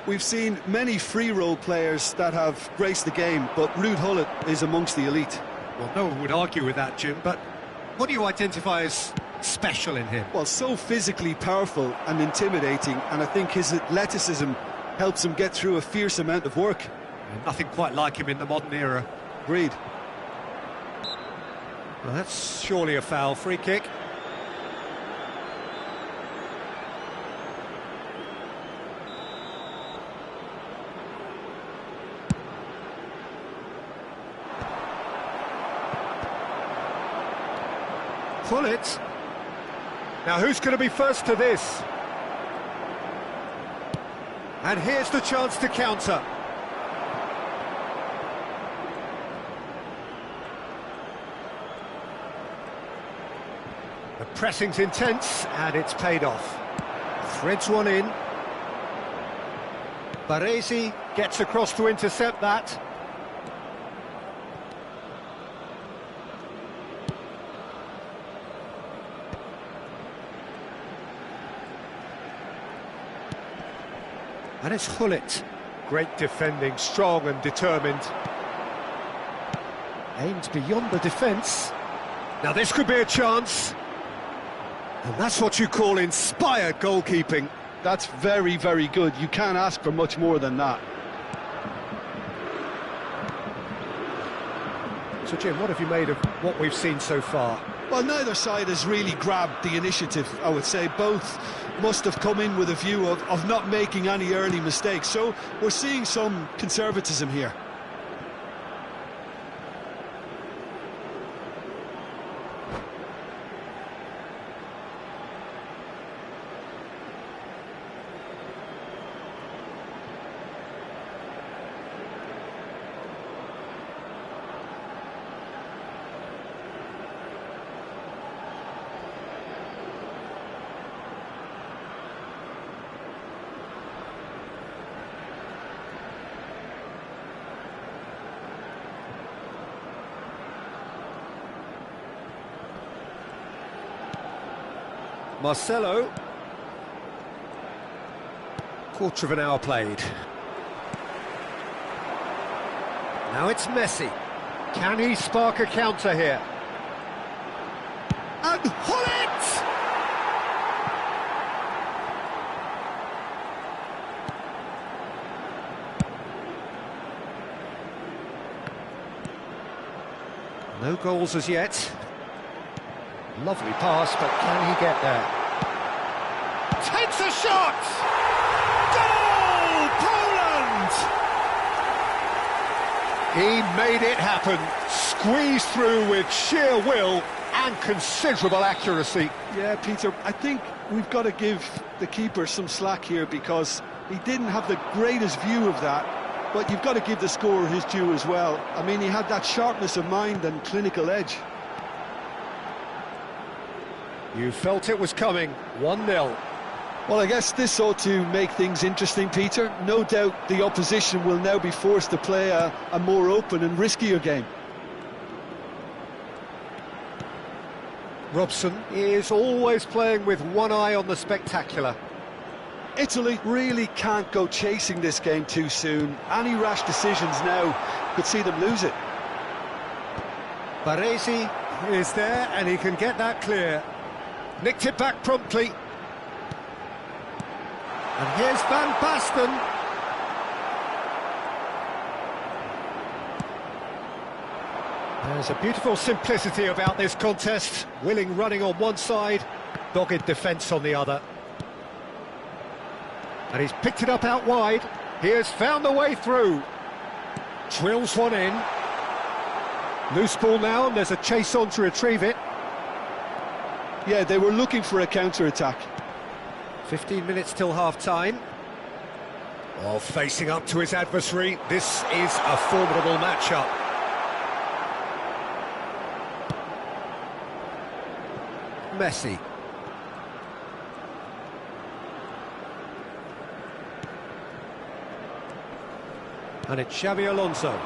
We've seen many free role players that have graced the game, but Ruud Gullit is amongst the elite. Well, no one would argue with that, Jim, but what do you identify as special in him? Well, so physically powerful and intimidating, and I think his athleticism helps him get through a fierce amount of work. And nothing quite like him in the modern era. Agreed. Well, that's surely a foul. Free kick. Pull it. Now who's going to be first to this? And here's the chance to counter. The pressing's intense, and it's paid off. Threads one in. Baresi gets across to intercept that. And it's Gullit. Great defending, strong and determined. Aimed beyond the defence. Now this could be a chance. And that's what you call inspired goalkeeping. That's very, very good. You can't ask for much more than that. So Jim, what have you made of what we've seen so far? Well, neither side has really grabbed the initiative, I would say. Both must have come in with a view of not making any early mistakes. So we're seeing some conservatism here. Marcelo. Quarter of an hour played. Now it's Messi. Can he spark a counter here? And Gullit! No goals as yet. Lovely pass, but can he get there? Takes a shot! Goal! Poland! He made it happen. Squeezed through with sheer will and considerable accuracy. Yeah, Peter, I think we've got to give the keeper some slack here because he didn't have the greatest view of that, but you've got to give the scorer his due as well. I mean, he had that sharpness of mind and clinical edge. You felt it was coming. 1-0. Well, I guess this ought to make things interesting, Peter. No doubt the opposition will now be forced to play a more open and riskier game. Robson is always playing with one eye on the spectacular. Italy really can't go chasing this game too soon. Any rash decisions now could see them lose it. Baresi is there and he can get that clear. Nicked it back promptly. And here's Van Basten. There's a beautiful simplicity about this contest. Willing running on one side, dogged defence on the other. And he's picked it up out wide. He has found the way through. Drills one in. Loose ball now, and there's a chase on to retrieve it. Yeah, they were looking for a counter-attack. 15 minutes till half-time. Oh, facing up to his adversary. This is a formidable matchup. Messi. And it's Xabi Alonso.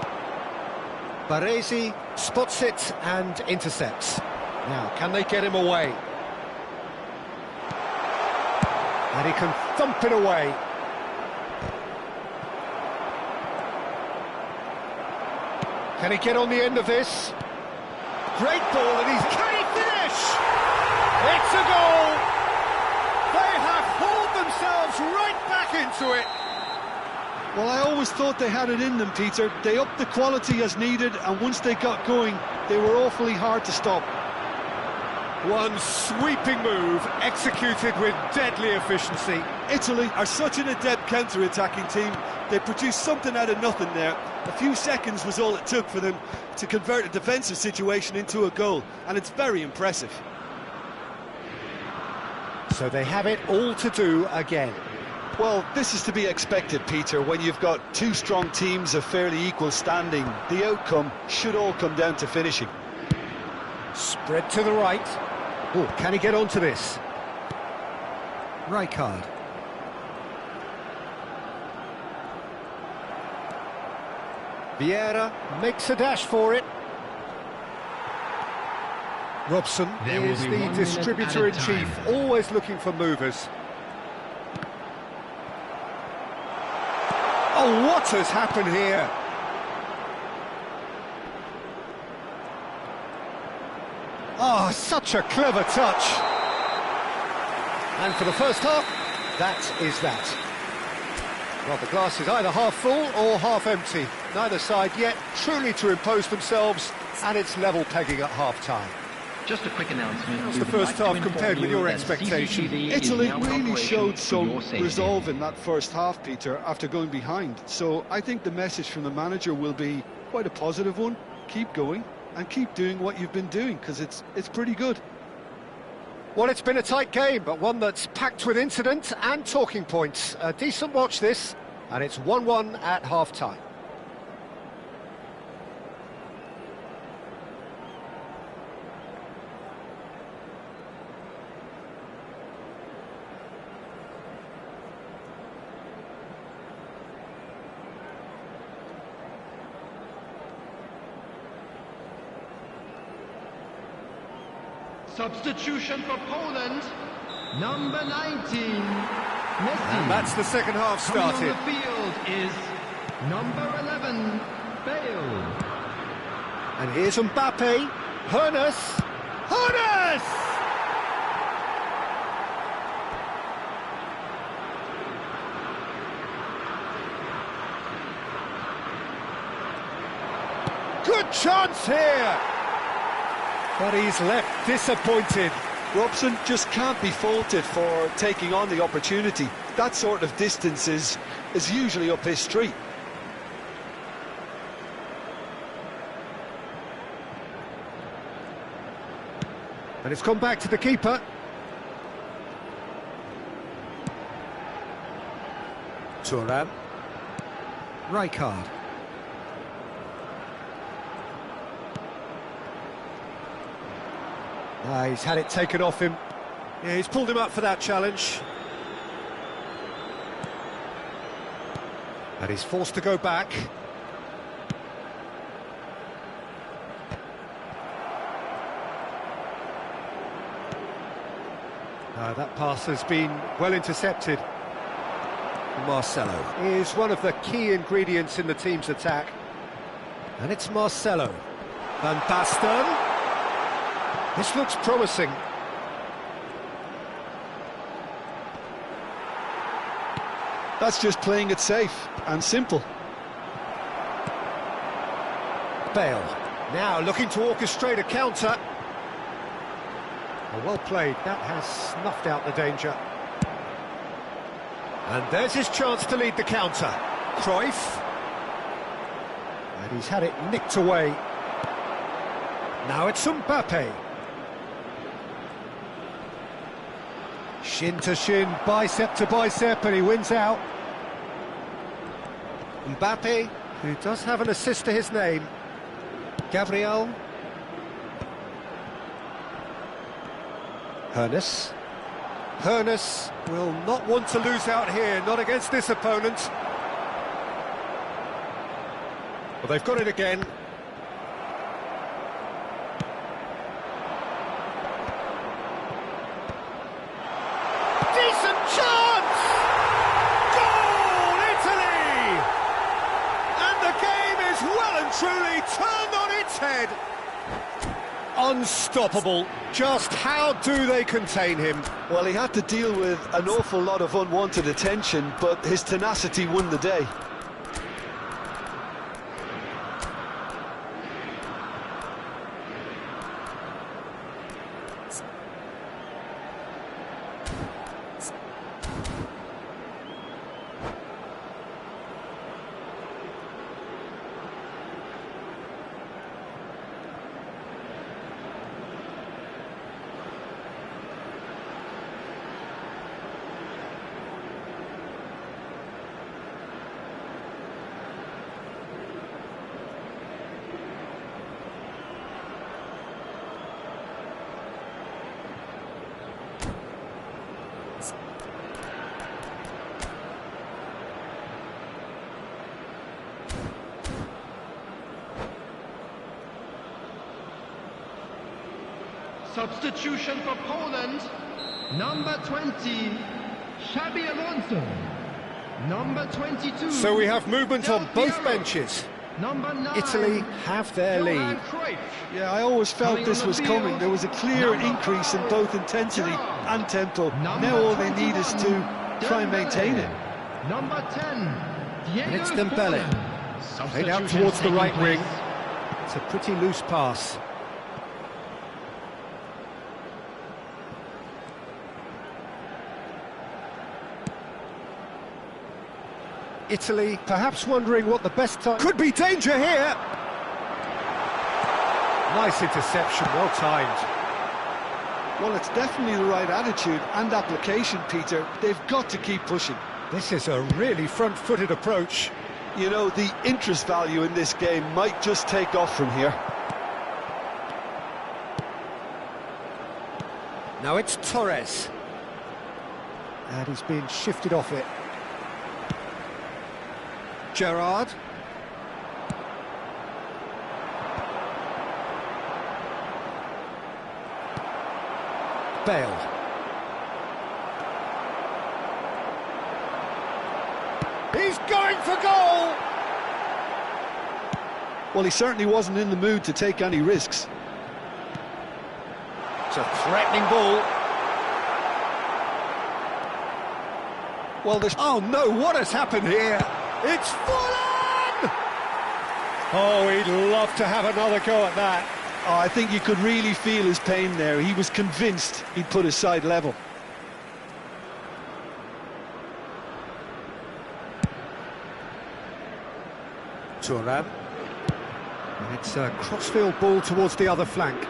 Baresi spots it and intercepts. Now, can they get him away? And he can thump it away. Can he get on the end of this? Great ball, and can he finish? It's a goal! They have hauled themselves right back into it. Well, I always thought they had it in them, Peter. They upped the quality as needed, and once they got going, they were awfully hard to stop. One sweeping move, executed with deadly efficiency. Italy are such an adept counter-attacking team. They produced something out of nothing there. A few seconds was all it took for them to convert a defensive situation into a goal, and it's very impressive. So they have it all to do again. Well, this is to be expected, Peter. When you've got two strong teams of fairly equal standing, the outcome should all come down to finishing. Spread to the right. Oh, can he get onto this? Rijkaard. Vieira makes a dash for it. Robson is the distributor-in-chief, always looking for movers. Oh, what has happened here? Oh, such a clever touch. And for the first half, that is that. Well, the glass is either half full or half empty. Neither side yet truly to impose themselves, and it's level pegging at half-time. Just a quick announcement. How's the first half compared with your expectation? Italy really showed some resolve in that first half, Peter, after going behind. So I think the message from the manager will be quite a positive one. Keep going and keep doing what you've been doing, because it's pretty good. Well, it's been a tight game, but one that's packed with incident and talking points. A decent watch this, and it's 1-1 at half-time. Substitution for Poland, number 19, Messi. And that's the second half started. Coming on the field is number 11, Bale. And here's Mbappe. Hoeneß. Hoeneß! Good chance here! But he's left disappointed. Robson just can't be faulted for taking on the opportunity. That sort of distance is usually up his street. And it's come back to the keeper. Thuram. Rijkaard. He's had it taken off him. Yeah, he's pulled him up for that challenge. And he's forced to go back. That pass has been well intercepted. Marcelo is one of the key ingredients in the team's attack. And it's Marcelo. Van Basten. This looks promising. That's just playing it safe and simple. Bale, now looking to orchestrate a counter. Well played, that has snuffed out the danger. And there's his chance to lead the counter. Cruyff. And he's had it nicked away. Now it's Mbappe. Shin to shin, bicep to bicep, and he wins out. Mbappe, who does have an assist to his name. Gabriel. Hoeneß. Hoeneß will not want to lose out here, not against this opponent. Well, they've got it again. Decent chance! Goal, Italy! And the game is well and truly turned. head. Unstoppable. Just how do they contain him? Well, he had to deal with an awful lot of unwanted attention, but his tenacity won the day. Substitution for Poland, number 20, Xabi Alonso. Number 22. So we have movement on both Piero. benches. Number 9. Italy have their lead. Cruyff. Yeah, I always felt Coming this on the was field, coming. There was a clear number increase in 5, both intensity Gerrard. and tempo. Number Now all they need is 21, to try and maintain it. Number 10, Diego And it's Dembele. Forlan. Played out Substitution towards the taking right place. wing. It's a pretty loose pass. Italy perhaps wondering what the best time... Could be danger here! Nice interception, well timed. Well, it's definitely the right attitude and application, Peter. They've got to keep pushing. This is a really front-footed approach. You know, the interest value in this game might just take off from here. Now it's Torres. And he's being shifted off it. Gerrard. Bale. He's going for goal! Well, he certainly wasn't in the mood to take any risks. It's a threatening ball. Well, there's... Oh no, what has happened here? It's Fulham! Oh, he'd love to have another go at that. Oh, I think you could really feel his pain there. He was convinced he'd put his side level. Thuram. And it's a crossfield ball towards the other flank.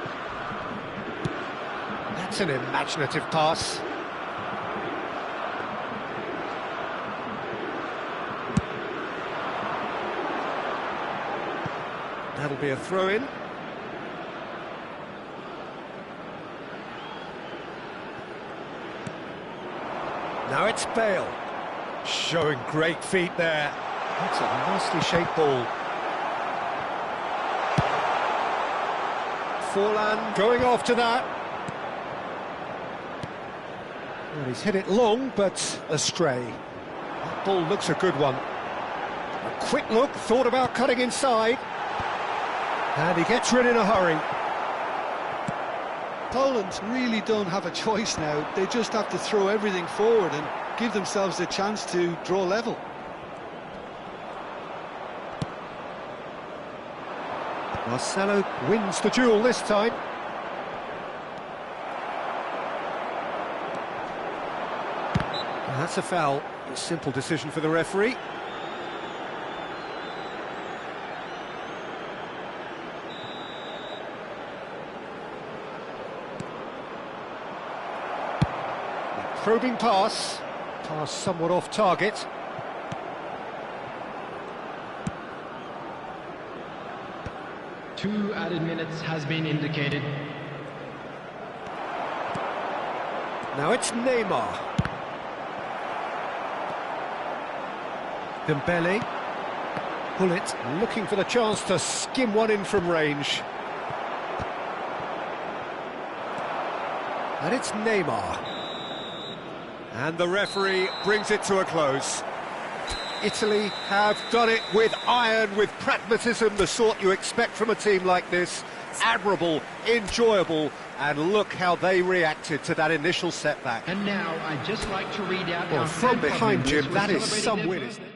That's an imaginative pass. That'll be a throw-in. Now it's Bale. Showing great feet there. That's a nicely shaped ball. Forlan going after that. Well, he's hit it long, but astray. That ball looks a good one. A quick look, thought about cutting inside. And he gets rid in a hurry. Poland really don't have a choice now. They just have to throw everything forward and give themselves a chance to draw level. Marcelo wins the duel this time. And that's a foul. A simple decision for the referee. Probing pass. Pass somewhat off target. Two added minutes has been indicated. Now it's Neymar. Dembele. Bullet looking for the chance to skim one in from range. And it's Neymar. And the referee brings it to a close. Italy have done it with iron, with pragmatism, the sort you expect from a team like this. Admirable, enjoyable, and look how they reacted to that initial setback. And now I'd just like to read out Well, our from fan behind, members Jim, who are that is celebrating some their win, isn't it?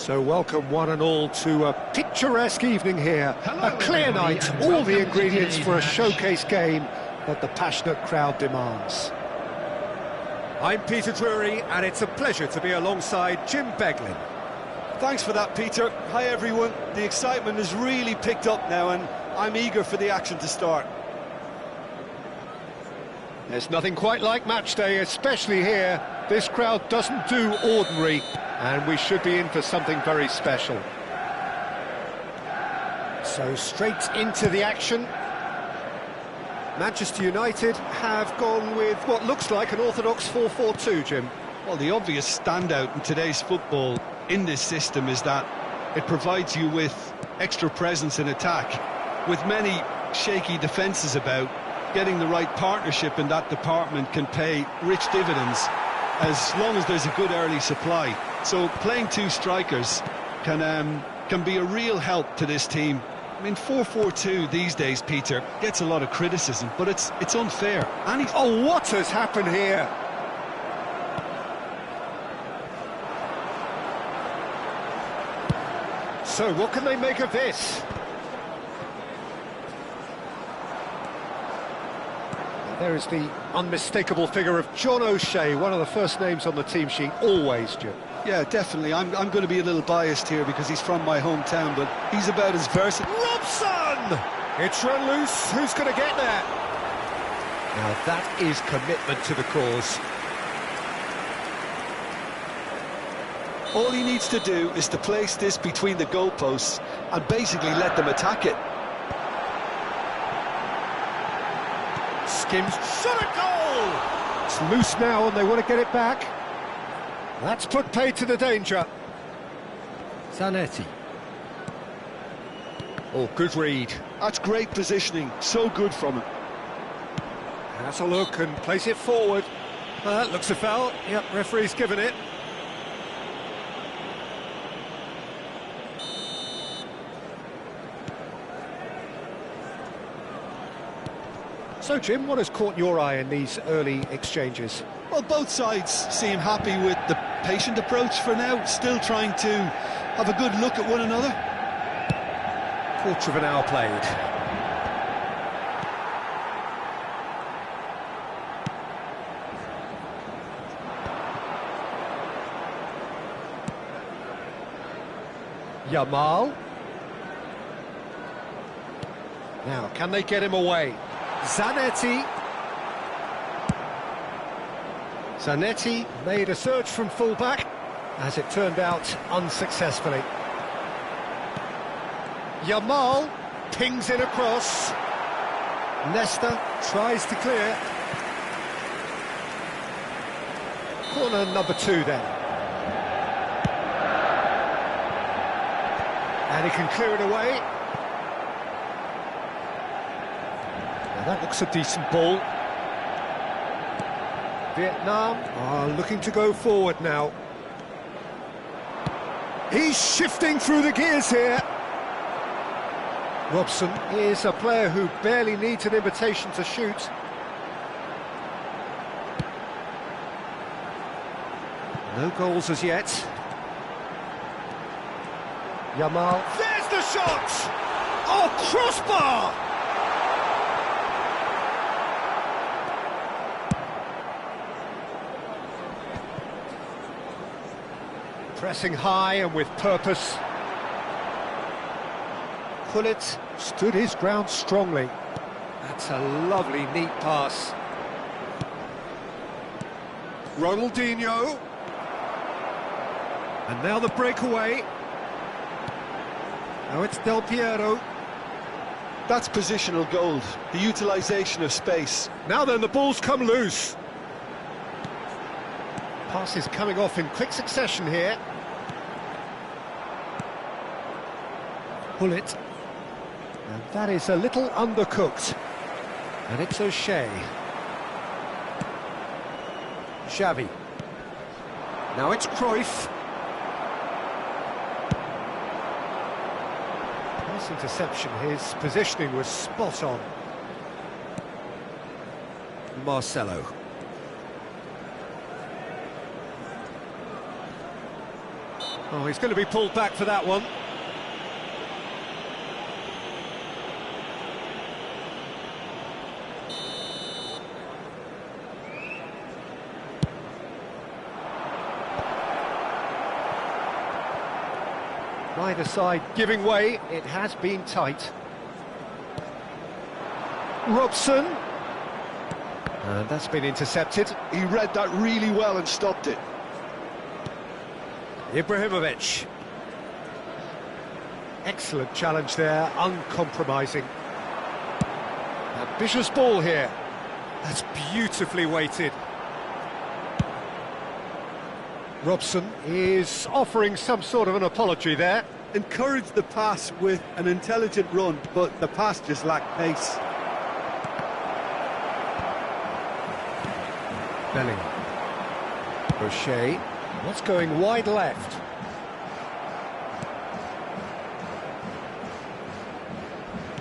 So welcome one and all to a picturesque evening here. Hello, A clear everybody, night, and all welcome the to ingredients today's for a match. showcase game that the passionate crowd demands. I'm Peter Drury, and it's a pleasure to be alongside Jim Beglin. Thanks for that, Peter. Hi, everyone. The excitement has really picked up now, and I'm eager for the action to start. There's nothing quite like match day, especially here. This crowd doesn't do ordinary, and we should be in for something very special. So straight into the action. Manchester United have gone with what looks like an orthodox 4-4-2, Jim. Well, the obvious standout in today's football in this system is that it provides you with extra presence in attack. With many shaky defences about, getting the right partnership in that department can pay rich dividends as long as there's a good early supply. So playing two strikers can be a real help to this team. I mean, 4-4-2 these days, Peter, gets a lot of criticism, but it's unfair. And Oh, what has happened here? So, what can they make of this? There is the unmistakable figure of John O'Shea, one of the first names on the team sheet, always, Jim. yeah, definitely. I'm going to be a little biased here because he's from my hometown, but he's about as versatile. Robson! It's run loose, who's going to get there? Now that is commitment to the cause. All he needs to do is to place this between the goalposts and basically let them attack it. Skims, shot a goal! It's loose now and they want to get it back. That's put paid to the danger. Zanetti. Oh, good read. That's great positioning, so good from him. Has a look and plays it forward. Looks a foul. Yep, referee's given it. So, Jim, what has caught your eye in these early exchanges? Well, both sides seem happy with the patient approach for now, still trying to have a good look at one another. Quarter of an hour played. Yamal. Now, can they get him away? Zanetti. Zanetti made a surge from full-back, as it turned out, unsuccessfully. Yamal pings it across. Nesta tries to clear. Corner number 2 then. And he can clear it away. Now that looks a decent ball. Vietnam are looking to go forward now. He's shifting through the gears here. Robson is a player who barely needs an invitation to shoot. No goals as yet. Yamal. There's the shot! Oh, crossbar! Pressing high and with purpose. Gullit stood his ground strongly. That's a lovely, neat pass. Ronaldinho. And now the breakaway. Now it's Del Piero. That's positional gold, the utilisation of space. Now then, the ball's come loose. Passes coming off in quick succession here. Gullit. And that is a little undercooked. And it's O'Shea. Xavi. Now it's Cruyff. Nice interception. His positioning was spot on. Marcelo. Oh, he's going to be pulled back for that one. Neither side giving way, it has been tight. Robson. And that's been intercepted. He read that really well and stopped it. Ibrahimovic. Excellent challenge there, uncompromising. Ambitious ball here. That's beautifully weighted. Robson is offering some sort of an apology there. Encouraged the pass with an intelligent run, but the pass just lacked pace. Bellingham. O'Shea. What's going wide left?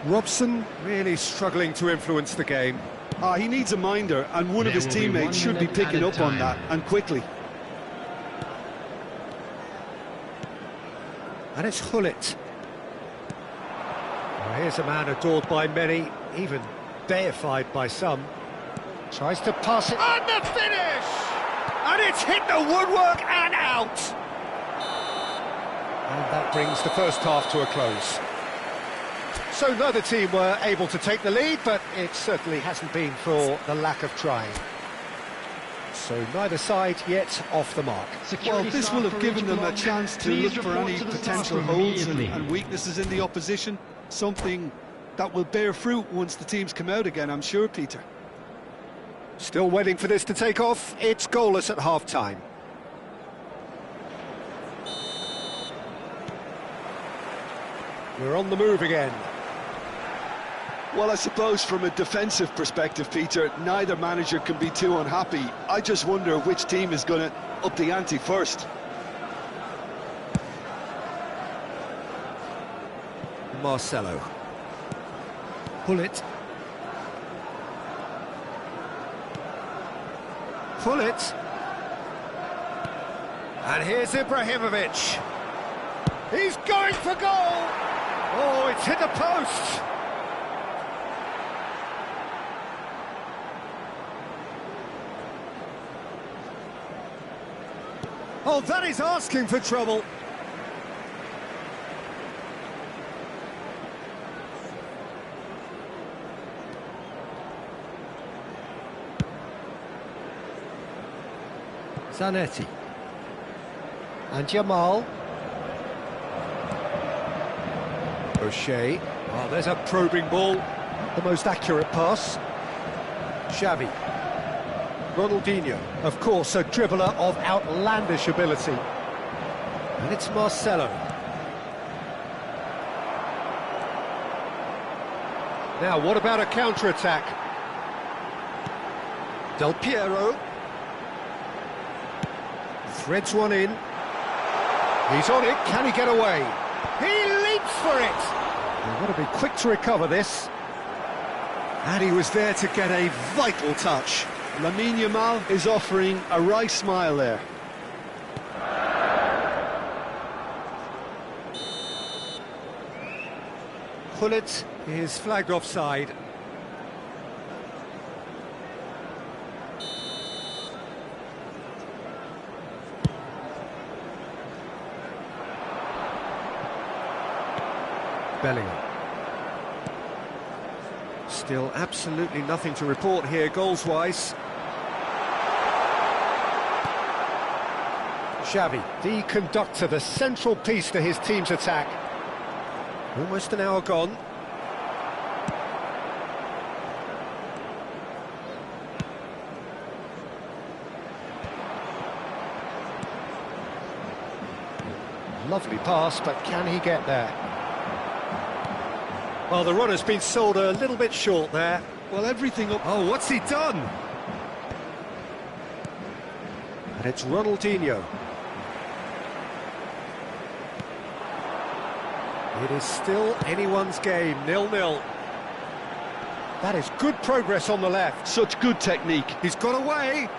Robson really struggling to influence the game. He needs a minder, and one of his teammates should be picking up on that, and quickly. And it's Hullet. Well, here's a man adored by many, even deified by some. Tries to pass it. And the finish! And it's hit the woodwork and out! And that brings the first half to a close. So neither team were able to take the lead, but it certainly hasn't been for the lack of trying. So neither side yet off the mark. Well, this will have given them a chance to look for any potential holes and weaknesses in the opposition. Something that will bear fruit once the teams come out again, I'm sure, Peter. Still waiting for this to take off. It's goalless at half-time. We're on the move again. Well, I suppose from a defensive perspective, Peter, neither manager can be too unhappy. I just wonder which team is going to up the ante first. Marcelo. Hullet. Hullet. And here's Ibrahimovic. He's going for goal! Oh, it's hit the post! Oh, that is asking for trouble. Zanetti. And Jamal. O'Shea. Oh, there's a probing ball. The most accurate pass. Xavi. Ronaldinho, of course, a dribbler of outlandish ability. And it's Marcelo. Now, what about a counter-attack? Del Piero. Threads one in. He's on it, can he get away? He leaps for it! They've got to be quick to recover this. And he was there to get a vital touch. Lamine Yamal is offering a wry smile there. Hullet is flagged offside. Bellingham. Still absolutely nothing to report here goals-wise. Xavi, the conductor, the central piece to his team's attack. Almost an hour gone. Lovely pass, but can he get there? Well, the runner's been sold a little bit short there. Well, everything up... Oh, what's he done? And it's Ronaldinho. It is still anyone's game, 0-0. That is good progress on the left. Such good technique. He's got away.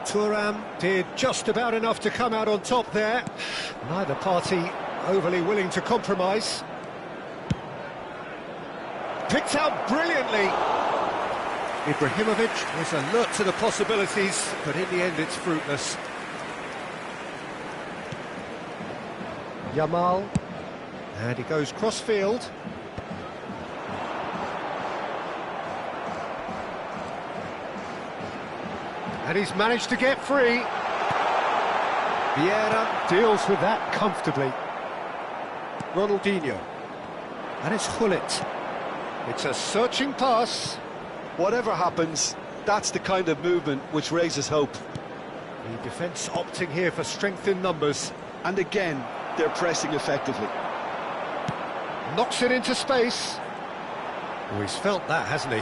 Thuram did just about enough to come out on top there. Neither party overly willing to compromise. Picked out brilliantly. Ibrahimovic is alert to the possibilities, but in the end it's fruitless. Yamal, and he goes cross-field. And he's managed to get free. Vieira deals with that comfortably. Ronaldinho. And it's Gullit. It's a searching pass. Whatever happens, that's the kind of movement which raises hope. The defence opting here for strength in numbers. And again, they're pressing effectively. Knocks it into space. Oh, he's felt that, hasn't he?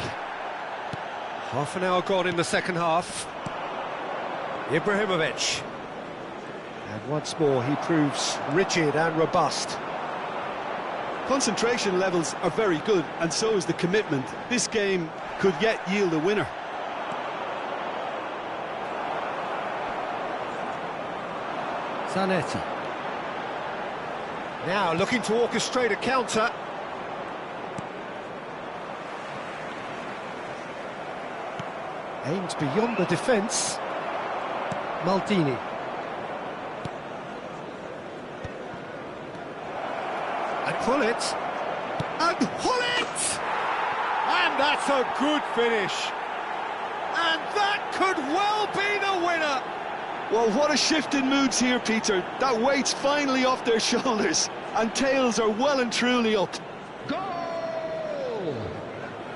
Half an hour gone in the second half. Ibrahimovic. And once more he proves rigid and robust. Concentration levels are very good, and so is the commitment. This game could yet yield a winner. Zanetti. Now looking to orchestrate a counter. Aimed beyond the defence. Maldini. And Gullit. And Gullit! And that's a good finish. And that could well be the winner. Well, what a shift in moods here, Peter. That weight's finally off their shoulders, and tails are well and truly up. Goal!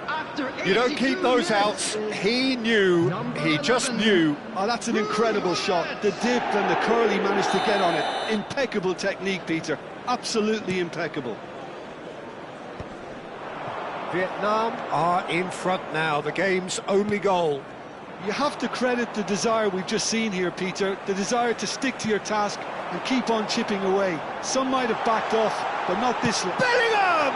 After You don't keep those out. He knew, he just knew. Oh, that's an incredible shot. The dip and the curl he managed to get on it. Impeccable technique, Peter. Absolutely impeccable. Vietnam are in front now, the game's only goal. You have to credit the desire we've just seen here, Peter. The desire to stick to your task and keep on chipping away. Some might have backed off, but not this one. Bellingham!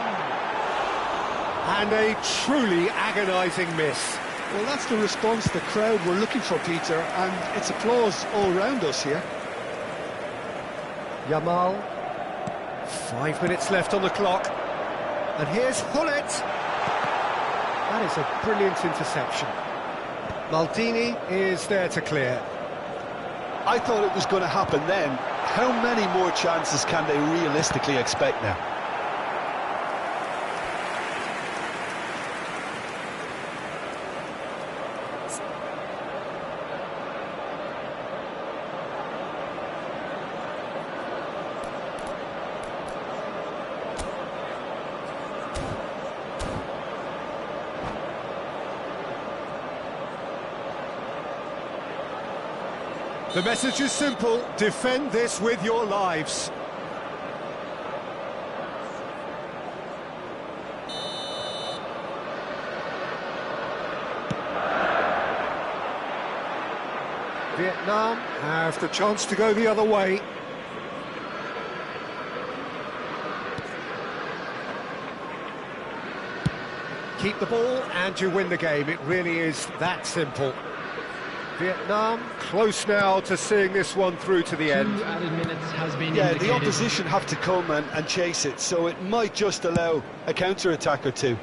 And a truly agonising miss. Well, that's the response the crowd were looking for, Peter, and it's applause all round us here. Yamal. 5 minutes left on the clock. And here's Gullit. That is a brilliant interception. Maldini is there to clear. I thought it was going to happen then. How many more chances can they realistically expect now? The message is simple: defend this with your lives. Vietnam have the chance to go the other way. Keep the ball and you win the game. It really is that simple. Vietnam close now to seeing this one through to the end. 2 added minutes has been indicated. The indicated. opposition have to come and chase it, so it might just allow a counter-attack or two.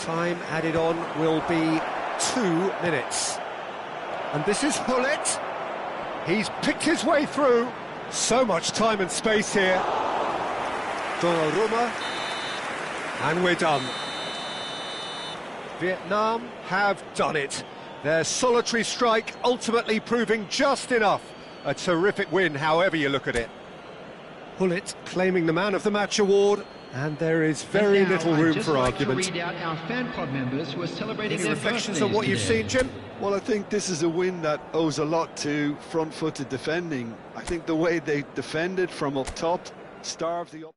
Time added on will be 2 minutes. And this is Gullit. He's picked his way through. So much time and space here. Donnarumma. And we're done. Vietnam have done it. Their solitary strike ultimately proving just enough. A terrific win, however you look at it. Gullit claiming the Man of the Match award, and there is very little room for argument. To read out our fan club members who are celebrating Any their reflections on birthdays what you've today. seen, Jim? Well, I think this is a win that owes a lot to front-footed defending. I think the way they defended from up top starved the...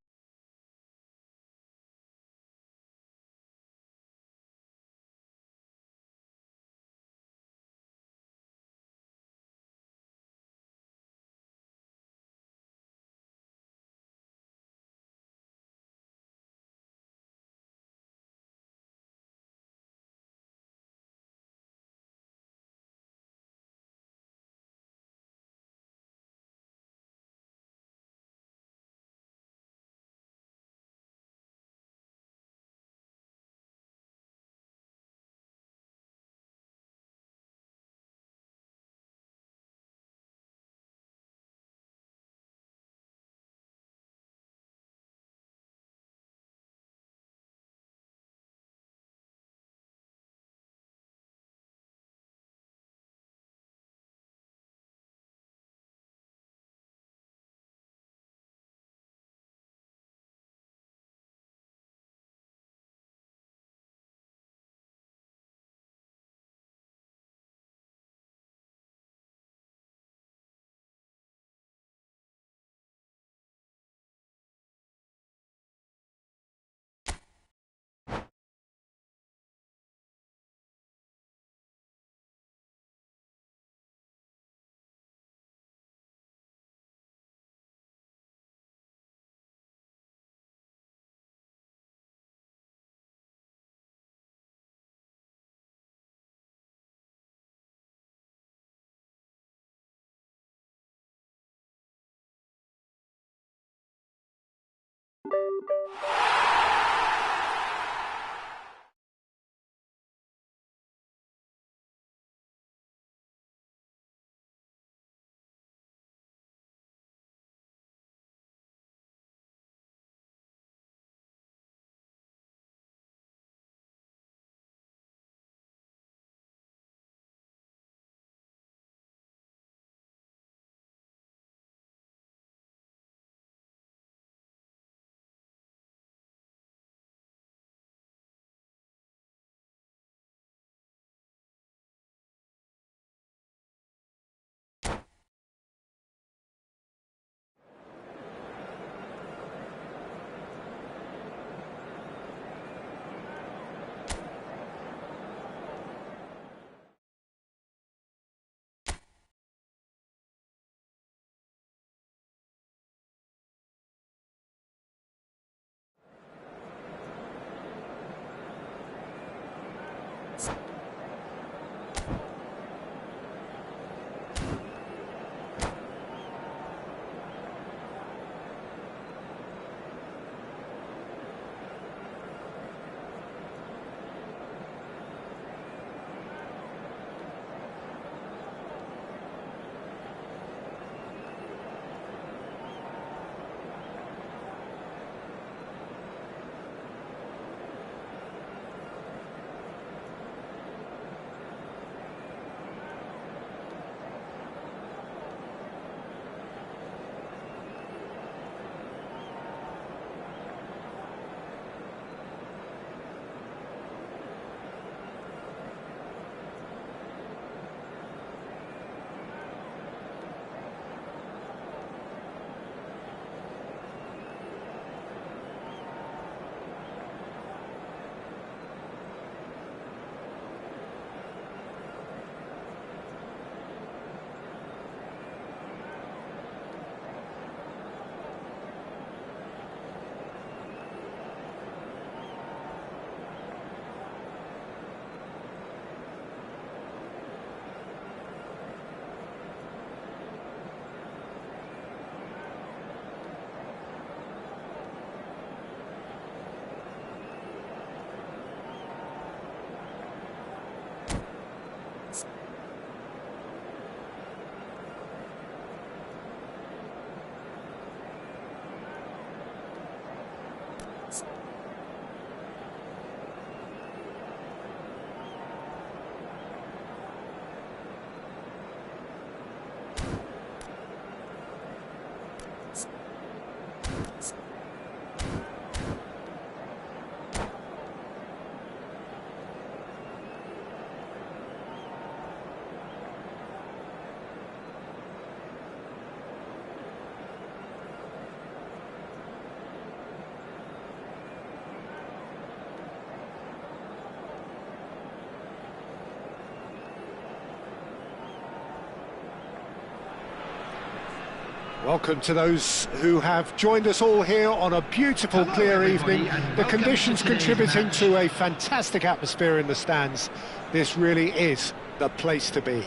Welcome to those who have joined us all here on a beautiful, clear evening. The conditions contributing to a fantastic atmosphere in the stands. This really is the place to be.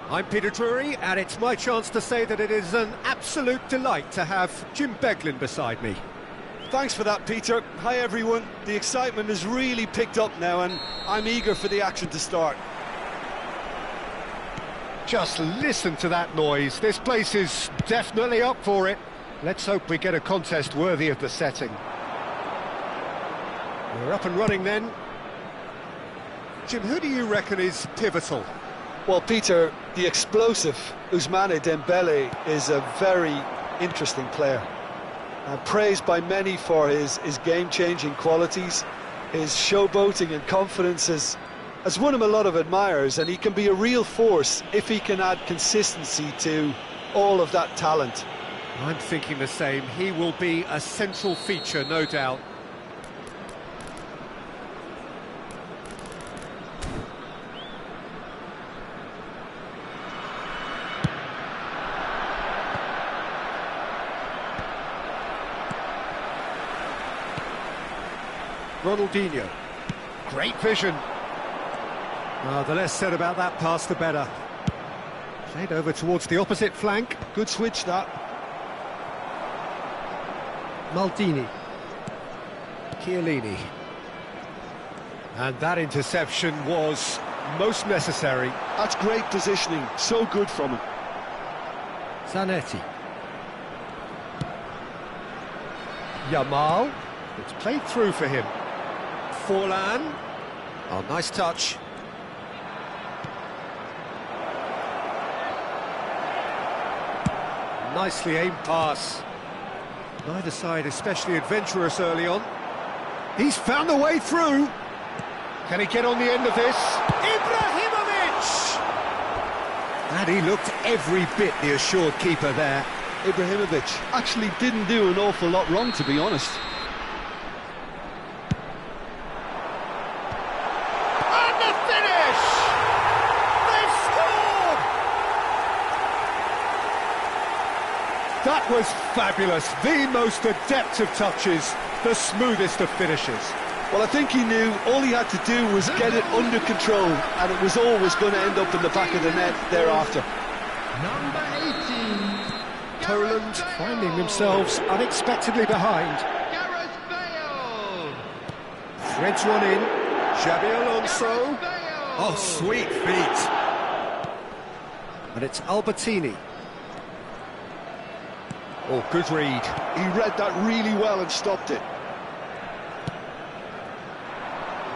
I'm Peter Drury, and it's my chance to say that it is an absolute delight to have Jim Beglin beside me. Thanks for that, Peter. Hi, everyone. The excitement has really picked up now, and I'm eager for the action to start. Just listen to that noise. This place is definitely up for it. Let's hope we get a contest worthy of the setting. We're up and running then. Jim, who do you reckon is pivotal? Well, Peter, the explosive Ousmane Dembele is a very interesting player. Praised by many for his game-changing qualities. His showboating and confidence has won him a lot of admirers, and he can be a real force if he can add consistency to all of that talent. I'm thinking the same. He will be a central feature, no doubt. Ronaldinho. Great vision. The less said about that pass, the better. Played over towards the opposite flank. Good switch, that. Maldini. Chiellini. And that interception was most necessary. That's great positioning, so good from him. Zanetti. Yamal. It's played through for him. Forlan. Oh, nice touch. Nicely aimed pass. Neither side especially adventurous early on. He's found the way through. Can he get on the end of this? Ibrahimovic! And he looked every bit the assured keeper there. Ibrahimovic actually didn't do an awful lot wrong, to be honest. And the finish! They've scored! That was fabulous. The most adept of touches, the smoothest of finishes. Well, I think he knew all he had to do was get it under control, and it was always going to end up in the back of the net thereafter. Number 18. Poland finding themselves unexpectedly behind. Gareth Bale. Threads one in. Xabi Alonso. Bale. Oh, sweet feet. And it's Albertini. Oh, good read. He read that really well and stopped it.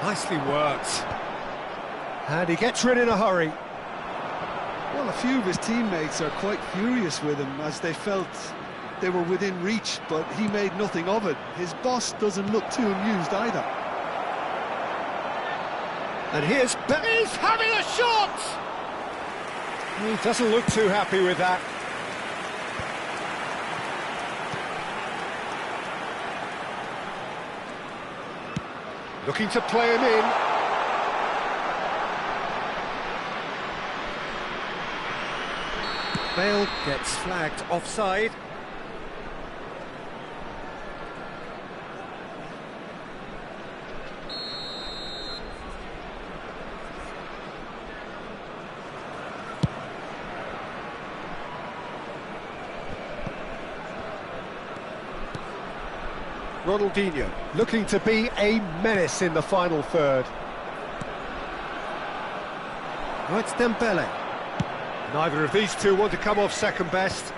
Nicely worked. And he gets rid in a hurry. Well, a few of his teammates are quite furious with him as they felt they were within reach, but he made nothing of it. His boss doesn't look too amused either. And here's He's having a shot! He doesn't look too happy with that. Looking to play him in. Bale gets flagged offside. Ronaldinho looking to be a menace in the final third. Now it's Dembele. Neither of these two want to come off second best.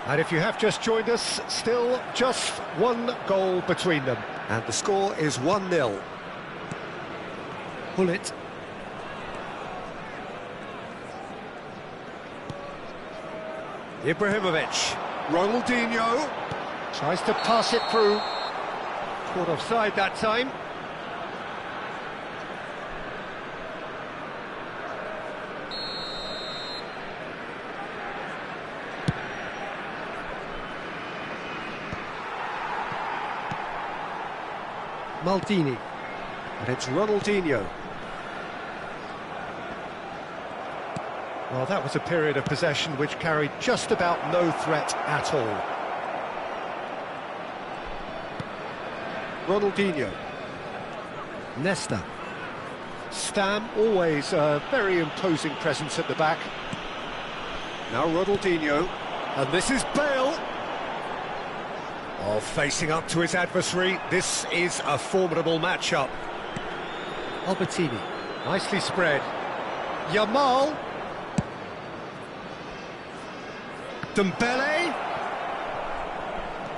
And if you have just joined us, still just one goal between them. And the score is 1-0. Pull it. Ibrahimovic. Ronaldinho. Tries to pass it through. Caught offside that time. Maldini. And it's Ronaldinho. Well, that was a period of possession which carried just about no threat at all. Ronaldinho. Nesta. Stam, always a very imposing presence at the back. Now Ronaldinho. And this is Bale. Oh, facing up to his adversary. This is a formidable matchup. Albertini. Nicely spread. Yamal. Dembele.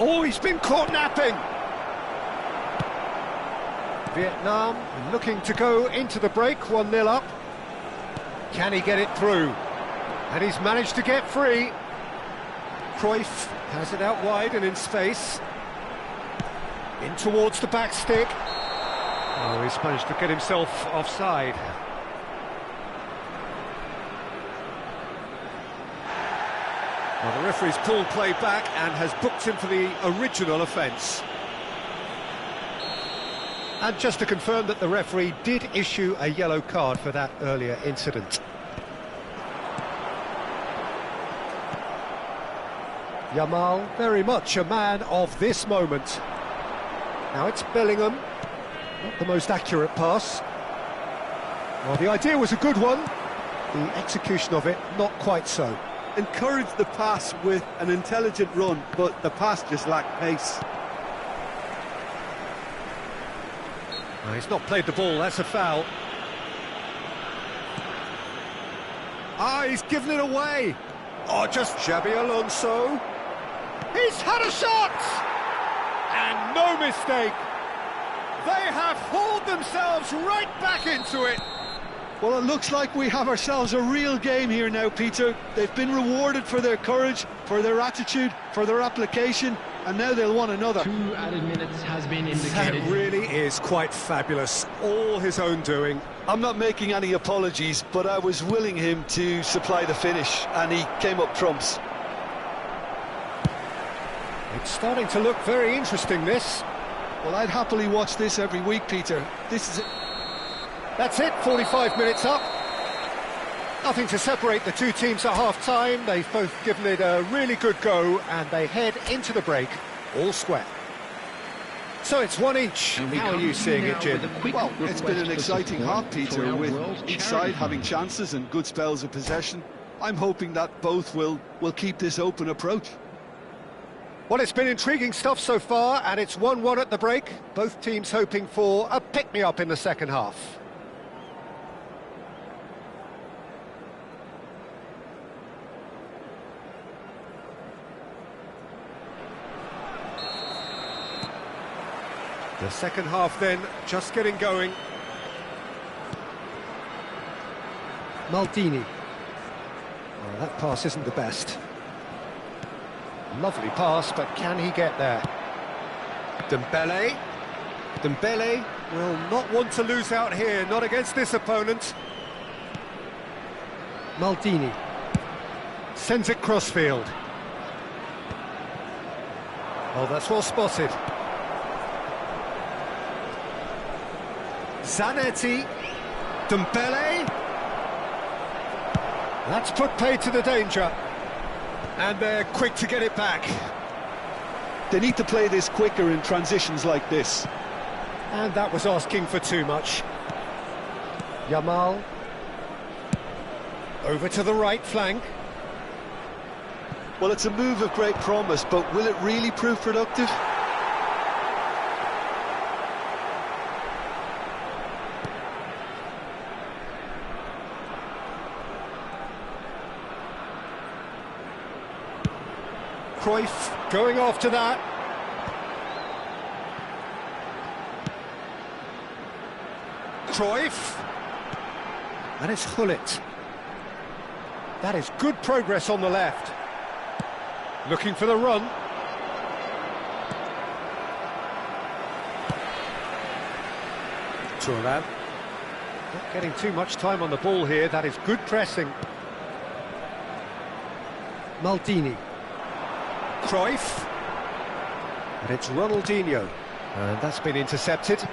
Oh, he's been caught napping. Vietnam looking to go into the break, 1-0 up. Can he get it through? And he's managed to get free. Cruyff has it out wide and in space. In towards the back stick. Oh, he's managed to get himself offside. Well, the referee's pulled play back and has booked him for the original offence. And just to confirm that the referee did issue a yellow card for that earlier incident. Yamal, very much a man of this moment. Now it's Bellingham, not the most accurate pass. Well, the idea was a good one, the execution of it not quite so. encouraged the pass with an intelligent run, but the pass just lacked pace. He's not played the ball, that's a foul. He's given it away. Just Xabi Alonso. He's had a shot! And no mistake. They have hauled themselves right back into it. Well, it looks like we have ourselves a real game here now, Peter. They've been rewarded for their courage, for their attitude, for their application, and now they'll want another. 2 added minutes has been indicated. That really is quite fabulous. All his own doing. I'm not making any apologies, but I was willing him to supply the finish, and he came up trumps. It's starting to look very interesting, this. Well, I'd happily watch this every week, Peter. This is it. That's it, 45 minutes up. Nothing to separate the two teams at half-time. They've both given it a really good go, and they head into the break all square. So it's one each. How are you seeing it, Jim? Well, it's been an exciting half, Peter, with each side having chances and good spells of possession. I'm hoping that both will keep this open approach. Well, it's been intriguing stuff so far, and it's 1-1 at the break. Both teams hoping for a pick-me-up in the second half. The second half then, just getting going. Maldini. Oh, that pass isn't the best. Lovely pass, but can he get there? Dembele. Dembele will not want to lose out here, not against this opponent. Maldini. Sends it crossfield. Oh, that's well spotted. Zanetti, Dembele. That's put paid to the danger. And they're quick to get it back. They need to play this quicker in transitions like this. And that was asking for too much. Yamal. Over to the right flank. Well, it's a move of great promise, but will it really prove productive? Cruyff going after that. Cruyff. And it's Hullet. That is good progress on the left. Looking for the run. Thuram. Not getting too much time on the ball here. That is good pressing. Maldini. Cruyff, and it's Ronaldinho, and that's been intercepted.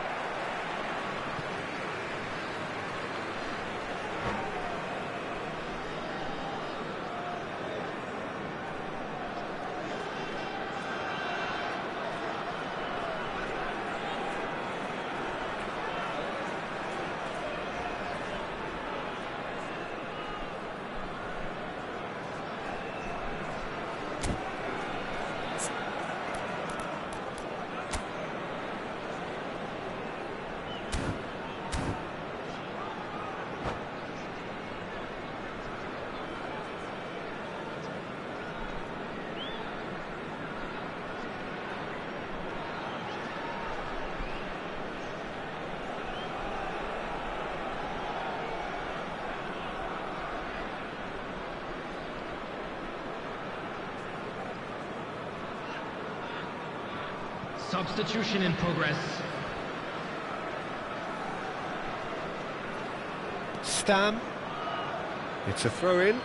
Substitution in progress. Stam. It's a throw-in.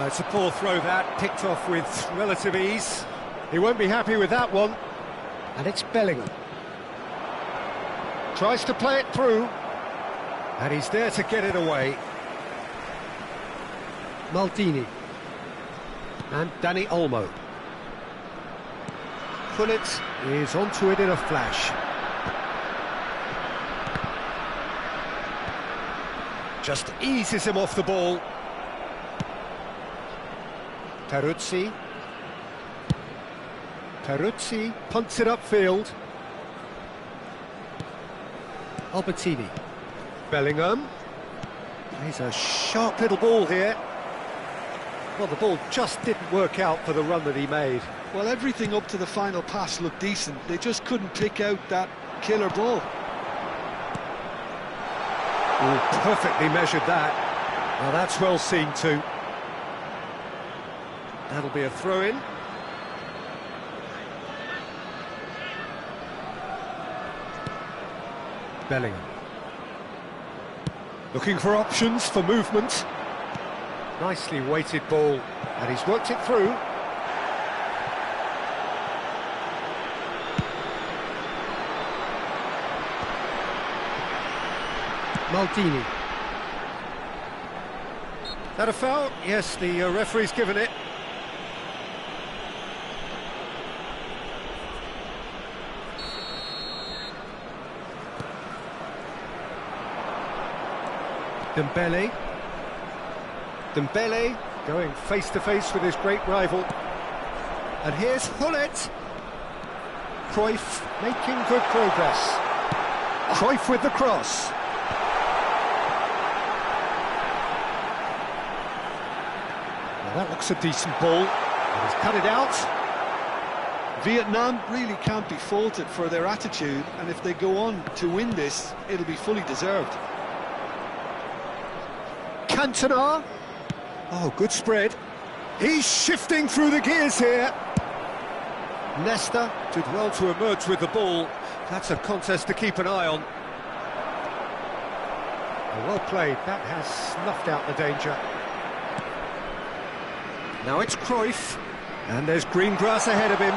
It's a poor throw that, picked off with relative ease. He won't be happy with that one. And it's Bellingham. Tries to play it through. And he's there to get it away. Maldini. And Dani Olmo. Hullet is onto it in a flash. Just eases him off the ball. Peruzzi. Peruzzi punts it upfield. Albertini. Bellingham. He's a sharp little ball here. Well, the ball just didn't work out for the run that he made. Well, everything up to the final pass looked decent. They just couldn't pick out that killer ball. Oh, perfectly measured that. Well, that's well seen too. That'll be a throw-in. Bellingham. Looking for options for movement. Nicely weighted ball, and he's worked it through. Maldini. That a foul? Yes, the referee's given it. Dembele. Dembele going face-to-face with his great rival. And here's Hullet. Cruyff making good progress. Cruyff with the cross. Well, that looks a decent ball. And he's cut it out. Vietnam really can't be faulted for their attitude, and if they go on to win this, it'll be fully deserved. Cantona. Oh, good spread. He's shifting through the gears here. Nesta did well to emerge with the ball. That's a contest to keep an eye on. Well played. That has snuffed out the danger. Now it's Cruyff. And there's green grass ahead of him.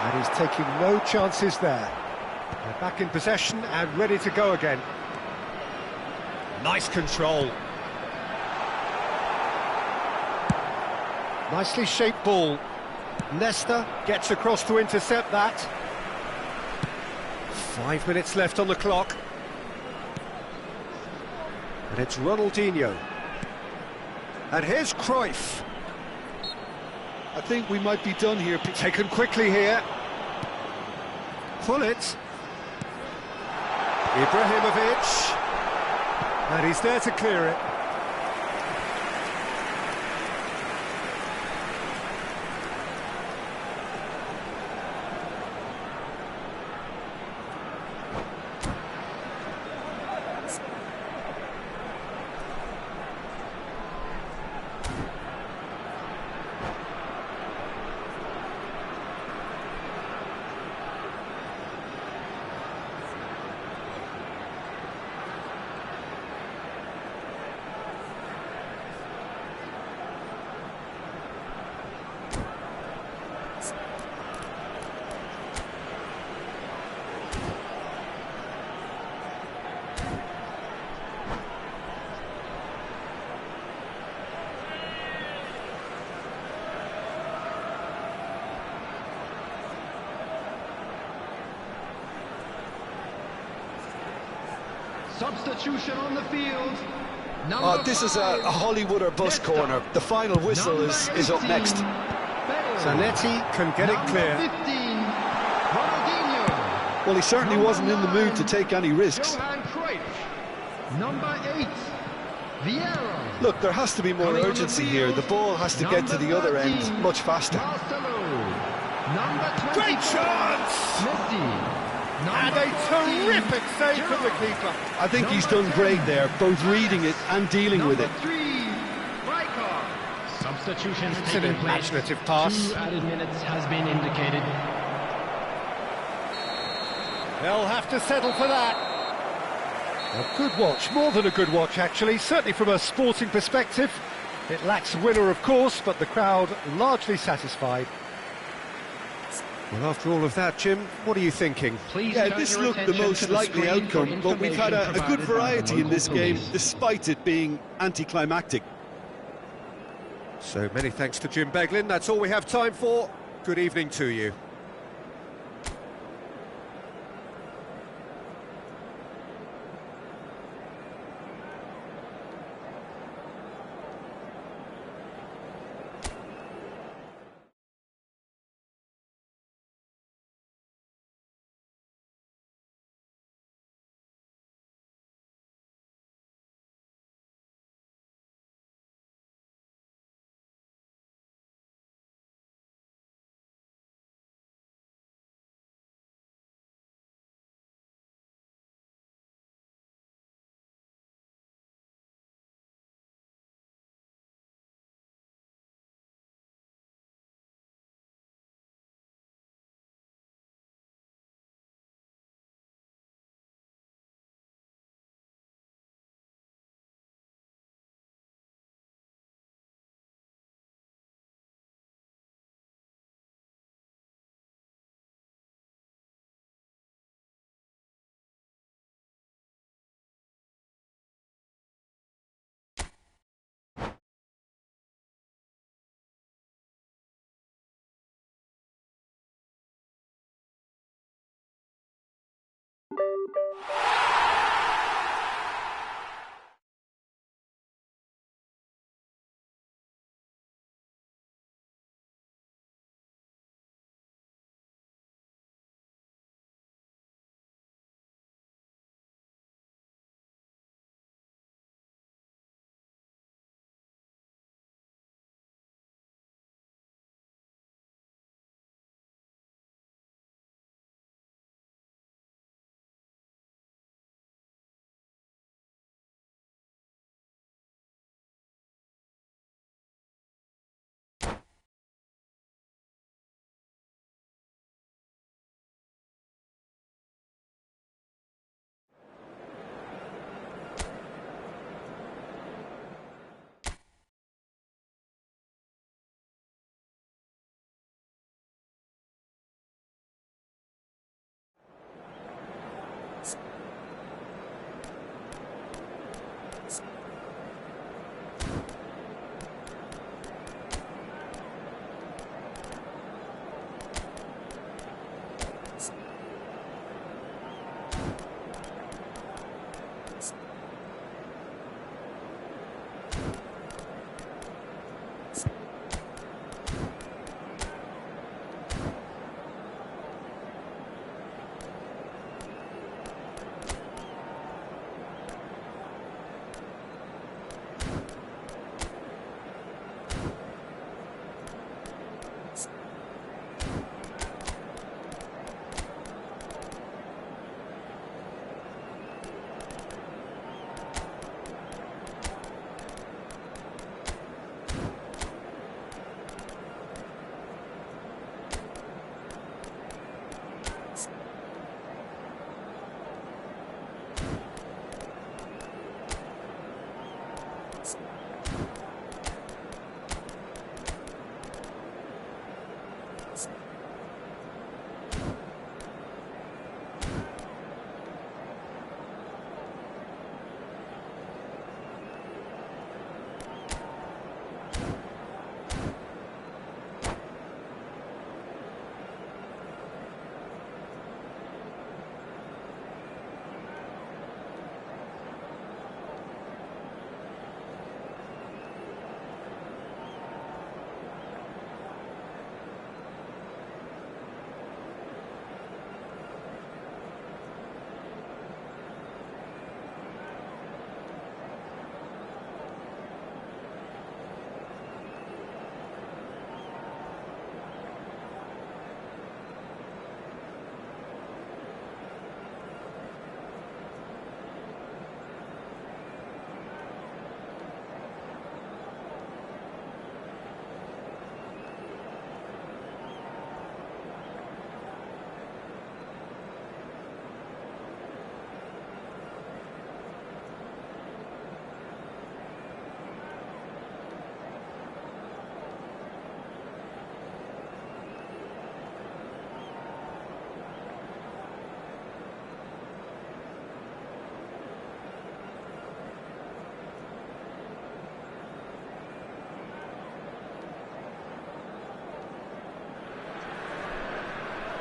And he's taking no chances there. They're back in possession and ready to go again. Nice control. Nicely shaped ball. Nesta gets across to intercept that. 5 minutes left on the clock. And it's Ronaldinho. And here's Cruyff. I think we might be done here. Taken quickly here. Hullet. Ibrahimovic. And he's there to clear it. Substitution on the field. This is a Hollywood or bust corner. The final whistle is up next. Zanetti can get it clear. 15, Ronaldinho. Well, he certainly wasn't in the mood to take any risks. Johan Cruyff. Number 8, Vieira. Look, there has to be more urgency here. The ball has to get to the other end much faster. Marcelo. Number 24, Great chance! Messi. And a terrific save from the keeper. I think he's done great there, both reading it and dealing with it. Substitutions It's an taking place. imaginative pass. 2 added minutes has been indicated. They'll have to settle for that. A good watch, more than a good watch actually, certainly from a sporting perspective. It lacks a winner of course, but the crowd largely satisfied. Well, after all of that, Jim, what are you thinking? Please Yeah, turn this your looked the attention most to the likely screen for outcome, but we've had a good information variety provided in by this local game, police. despite it being anticlimactic. So many thanks to Jim Beglin. That's all we have time for. Good evening to you.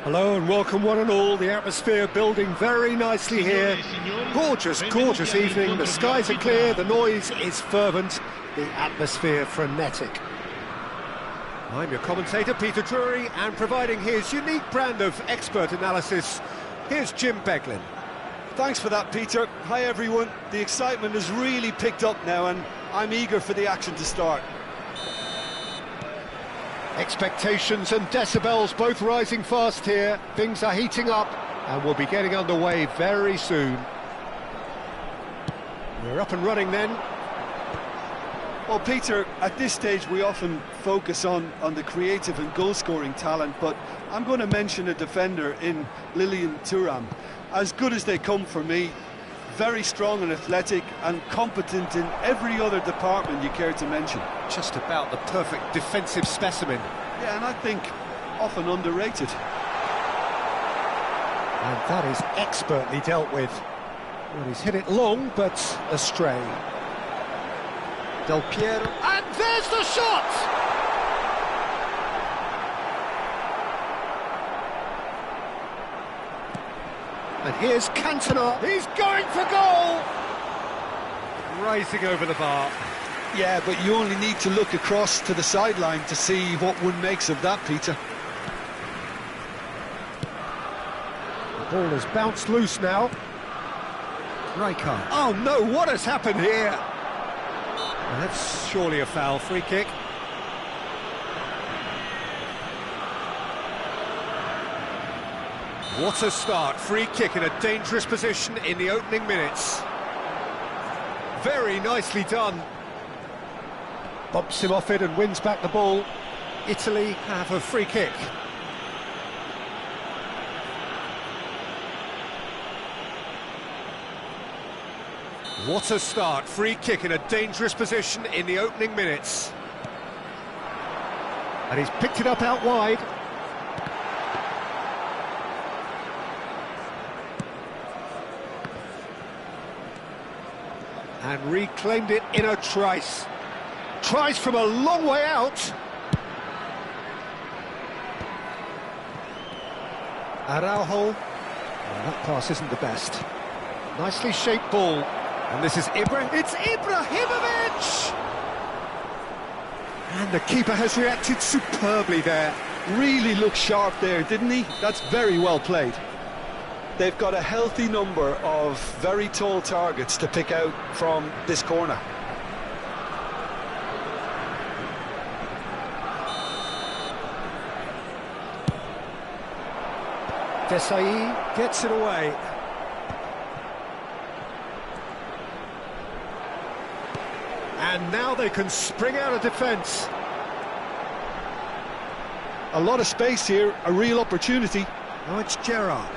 Hello and welcome one and all. The atmosphere building very nicely here. Gorgeous, gorgeous evening. The skies are clear, the noise is fervent, the atmosphere frenetic. I'm your commentator, Peter Drury, and providing his unique brand of expert analysis, here's Jim Beglin. Thanks for that, Peter. Hi, everyone. The excitement has really picked up now, and I'm eager for the action to start. Expectations and decibels both rising fast here. Things are heating up and we'll be getting underway very soon. We're up and running then. Well, Peter, at this stage we often focus on the creative and goal-scoring talent, but I'm going to mention a defender in Lilian Thuram. As good as they come for me, very strong and athletic and competent in every other department you care to mention. Just about the perfect defensive specimen. Yeah, and I think often underrated. And that is expertly dealt with. Well, he's hit it long, but astray. Del Piero, and there's the shot! And here's Cantona. He's going for goal! Rising over the bar. Yeah, but you only need to look across to the sideline to see what one makes of that, Peter. The ball has bounced loose now. Rijkaard. Oh no, what has happened here? Well, that's surely a foul. Free kick. What a start. Free kick in a dangerous position in the opening minutes. Very nicely done. Bumps him off it and wins back the ball. Italy have a free kick. What a start. Free kick in a dangerous position in the opening minutes. And he's picked it up out wide. And reclaimed it in a trice. Tries from a long way out. Araujo. Oh, that pass isn't the best. Nicely shaped ball. And this is It's Ibrahimovic! And the keeper has reacted superbly there. Really looked sharp there, didn't he? That's very well played. They've got a healthy number of very tall targets to pick out from this corner. Desai gets it away. And now they can spring out of defence. A lot of space here, a real opportunity. Oh, it's Gerrard.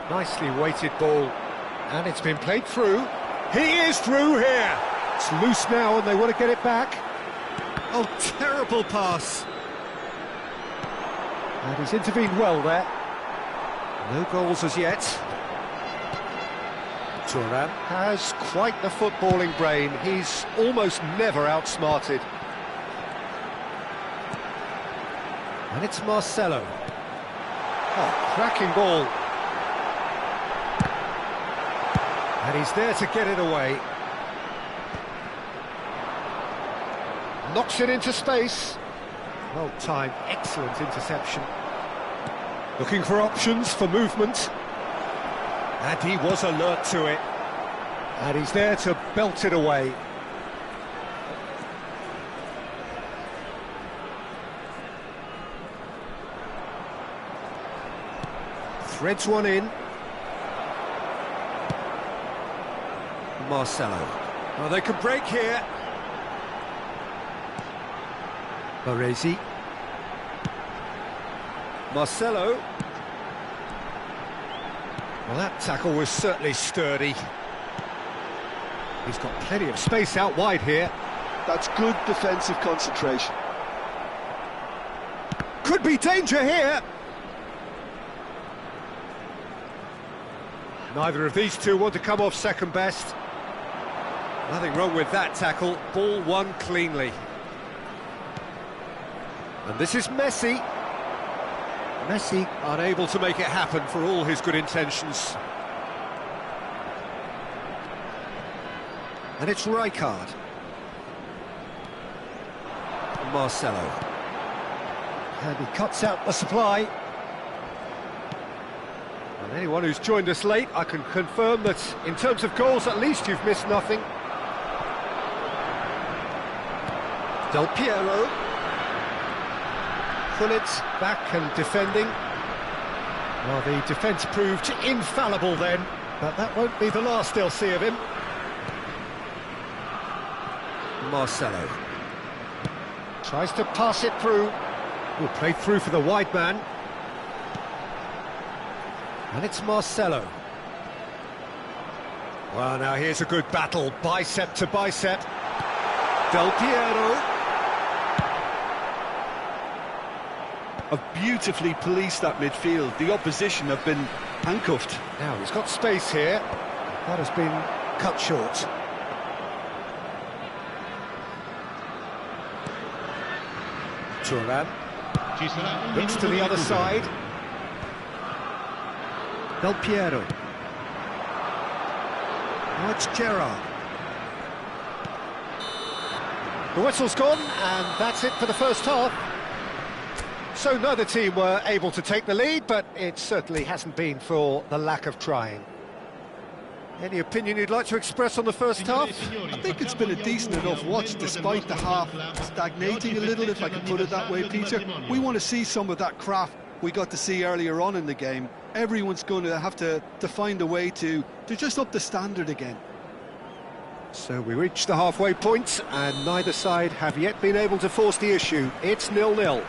Nicely weighted ball. And it's been played through. He is through here. It's loose now and they want to get it back. Oh, terrible pass. And he's intervened well there. No goals as yet. Thuram has quite the footballing brain. He's almost never outsmarted. And it's Marcelo. Oh, cracking ball. And he's there to get it away. Knocks it into space. Well timed, excellent interception. Looking for options for movement. And he was alert to it. And he's there to belt it away. Threads one in. Marcelo. Well, they could break here. Baresi. Marcelo. Well, that tackle was certainly sturdy. He's got plenty of space out wide here. That's good defensive concentration. Could be danger here. Neither of these two want to come off second best. Nothing wrong with that tackle. Ball won cleanly. And this is Messi. Messi unable to make it happen for all his good intentions. And it's Rijkaard. Marcelo. And he cuts out the supply. And anyone who's joined us late, I can confirm that in terms of goals, at least you've missed nothing. Del Piero. Gullit back and defending. Well, the defence proved infallible then, but that won't be the last they'll see of him. Marcelo tries to pass it through. Will play through for the wide man. And it's Marcelo. Well, now here's a good battle, bicep to bicep. Del Piero. Have beautifully policed that midfield. The opposition have been handcuffed. Now he's got space here. That has been cut short. Thuram. Ci sarà un Looks minuto to di the other recupero. side. Del Piero. Now it's Gerrard. The whistle's gone, and that's it for the first half. So neither team were able to take the lead, but it certainly hasn't been for the lack of trying. Any opinion you'd like to express on the first half? I think it's been a decent enough watch, despite the half stagnating a little, if I can put it that way, Peter. We want to see some of that craft we got to see earlier on in the game. Everyone's going to have to find a way to just up the standard again. So we reached the halfway point, and neither side have yet been able to force the issue. It's 0-0.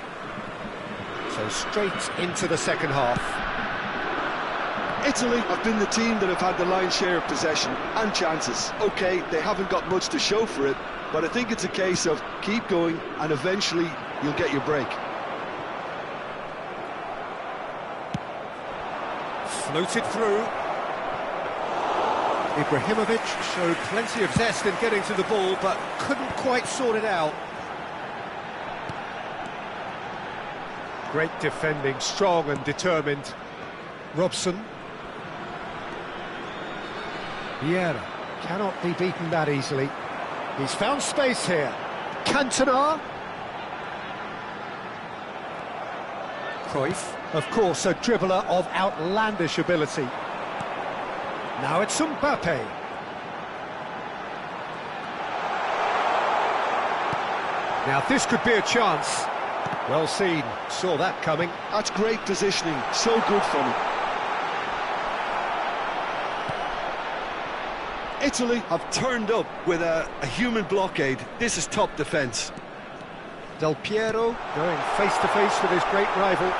So straight into the second half. Italy have been the team that have had the lion's share of possession and chances. OK, they haven't got much to show for it, but I think it's a case of keep going and eventually you'll get your break. Floated through. Ibrahimovic showed plenty of zest in getting to the ball, but couldn't quite sort it out. Great defending, strong and determined. Robson. Vieira cannot be beaten that easily. He's found space here. Cantona. Cruyff, of course, a dribbler of outlandish ability. Now it's Mbappe. Now this could be a chance. Well seen, saw that coming. That's great positioning, so good from him. Italy have turned up with a human blockade. This is top defence. Del Piero going face-to-face with his great rival.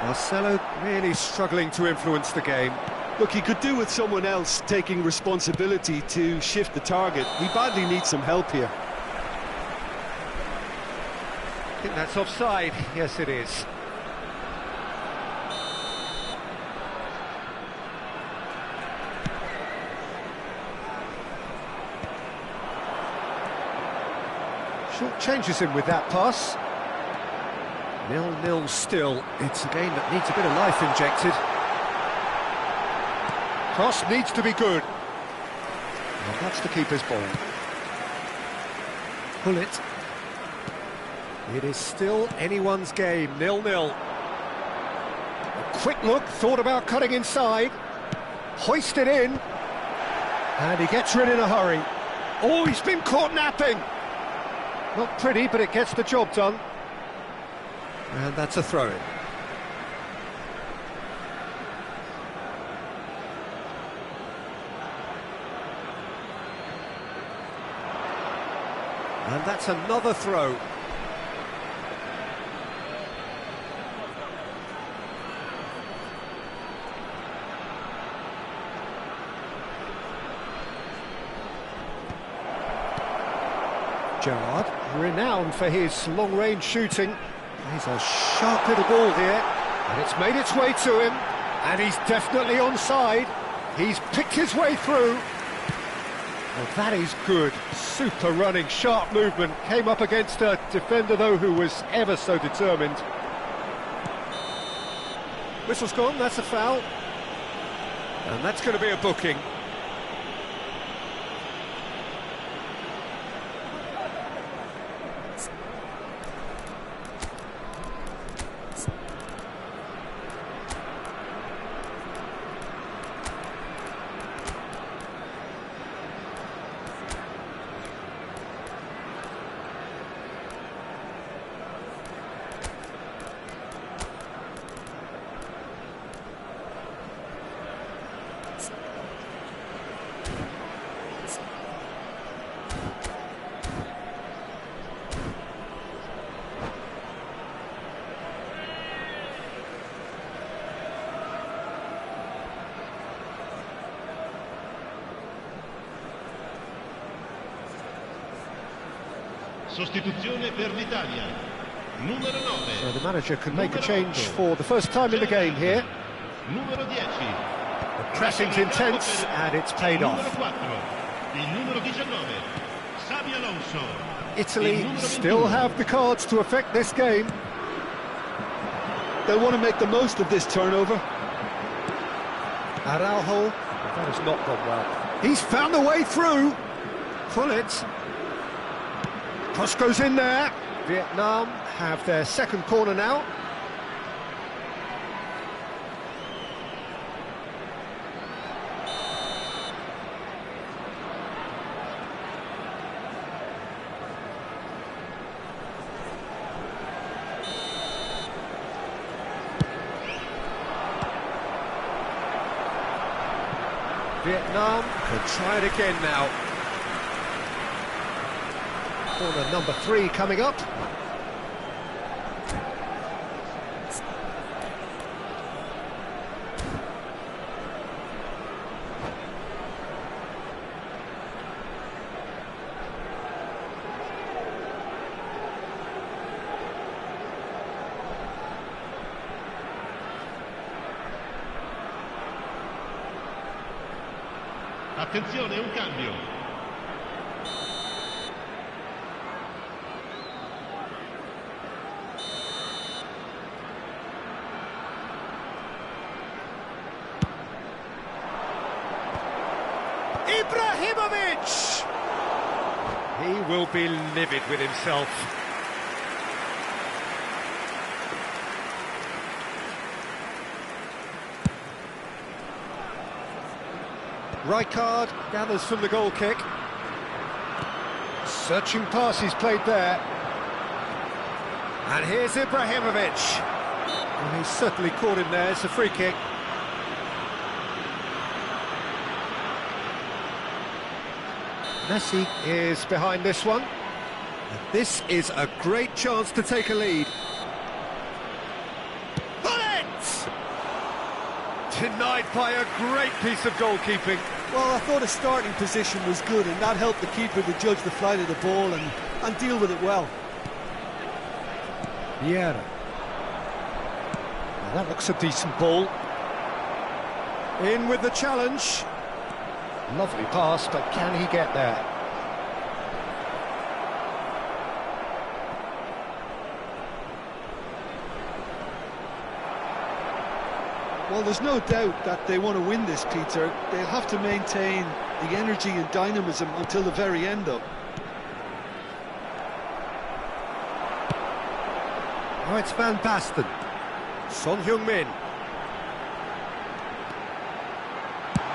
Marcelo really struggling to influence the game. Look, he could do with someone else taking responsibility to shift the target. He badly needs some help here. I think that's offside. Yes, it is. Short changes him with that pass. 0-0 still. It's a game that needs a bit of life injected. Cross needs to be good. Well, that's the keeper's ball. Pull it. It is still anyone's game, 0-0. A quick look, thought about cutting inside. Hoisted in. And he gets rid in a hurry. Oh, he's been caught napping. Not pretty, but it gets the job done. And that's a throw-in. And that's another throw. Gerrard, renowned for his long-range shooting. He's a sharp little ball here, and it's made its way to him, and he's definitely onside. He's picked his way through. Well, that is good. Super running, sharp movement. Came up against a defender, though, who was ever so determined. Whistle's gone, that's a foul. And that's going to be a booking. Sostituzione per l'Italia. Numero 9. So the manager can make a change for the first time in the game here. Numero 10. The pressing's intense and it's paid off. Numero 4. Il numero 19. Xabi Alonso. Italy still have the cards to affect this game. they'll want to make the most of this turnover. Araujo, that has not gone well. He's found a way through. Pullet. Cross goes in there. Vietnam have their second corner now. Vietnam could try it again now. Corner number 3 coming up. Attenzione, un cambio. Ibrahimovic! He will be livid with himself. Rijkaard gathers from the goal kick. Searching pass he's played there. And here's Ibrahimovic. And he's certainly caught him there, it's a free kick. Messi is behind this one. And this is a great chance to take a lead. Denied by a great piece of goalkeeping. Well, I thought his starting position was good, and that helped the keeper to judge the flight of the ball and deal with it well. Vieira. Now that looks a decent ball. In with the challenge. Lovely pass, but can he get there? Well, there's no doubt that they want to win this, Peter. They'll have to maintain the energy and dynamism until the very end, though. Oh, it's Van Basten. Son Heung-min.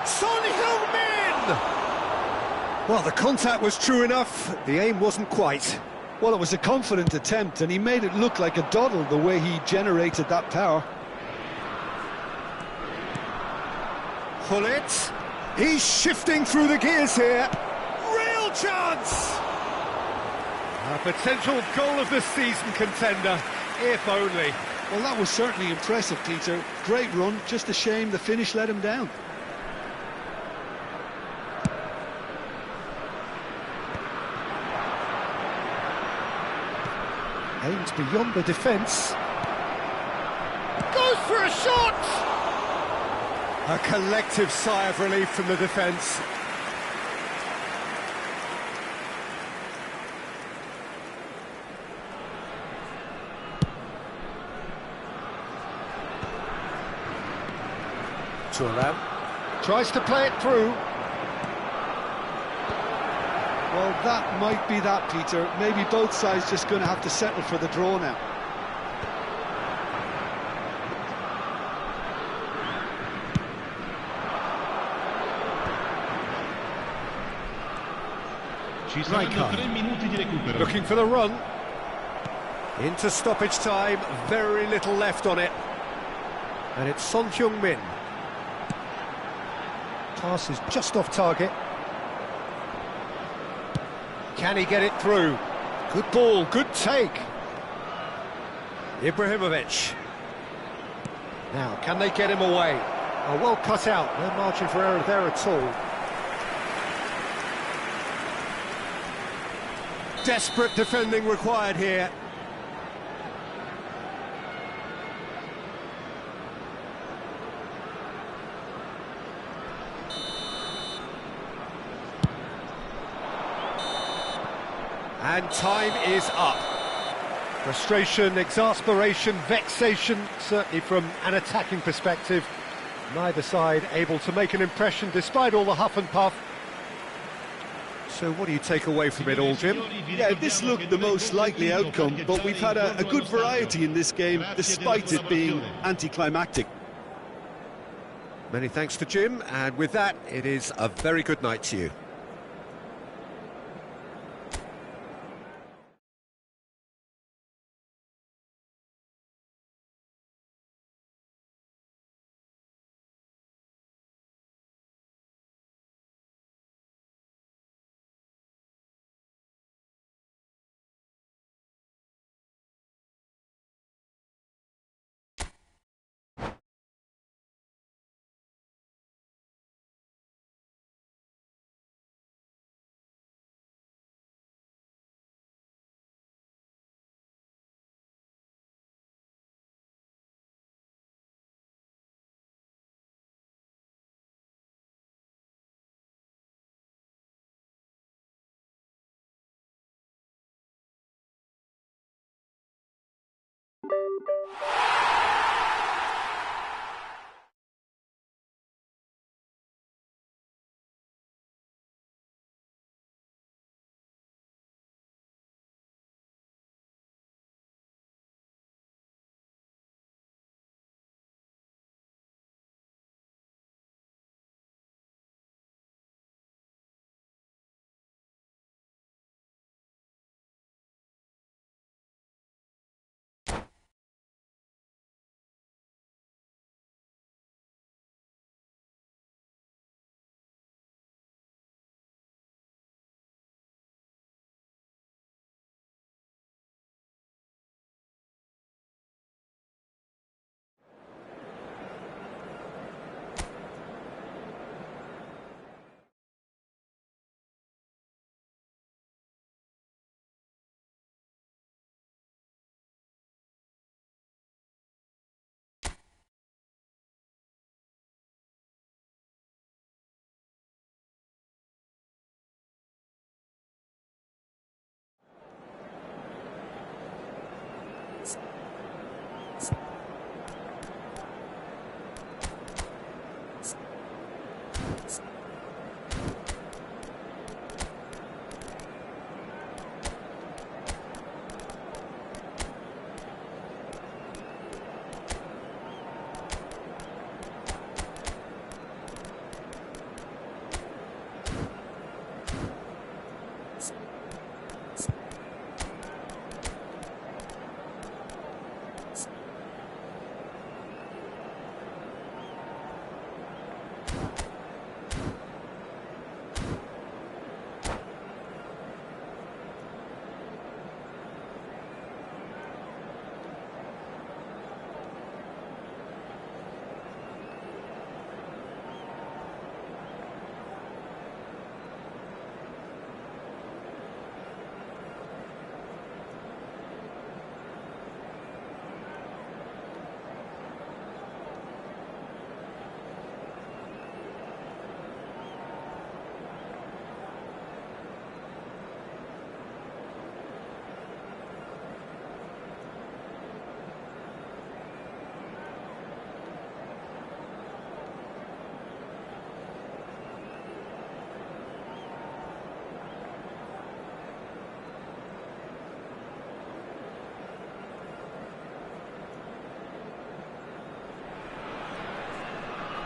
Son Heung-min! Well, the contact was true enough. The aim wasn't quite. Well, it was a confident attempt, and he made it look like a doddle the way he generated that power. Pullet. He's shifting through the gears here. Real chance! A potential goal of the season contender, if only. Well, that was certainly impressive, Peter. Great run, just a shame the finish let him down. Aims beyond the defence. Goes for a shot! A collective sigh of relief from the defence. Thuram tries to play it through. Well, that might be that, Peter. Maybe both sides just going to have to settle for the draw now. Looking for the run. Into stoppage time, very little left on it. And it's Son Heung-min. Pass is just off target. Can he get it through? Good ball, good take. Ibrahimovic. Now, can they get him away? Oh, well cut out, no margin for error there at all. Desperate defending required here. And time is up. Frustration, exasperation, vexation, certainly from an attacking perspective. Neither side able to make an impression despite all the huff and puff. So what do you take away from it all, Jim? Yeah, this looked the most likely outcome, but we've had a good variety in this game, despite it being anticlimactic. Many thanks to Jim, and with that, it is a very good night to you.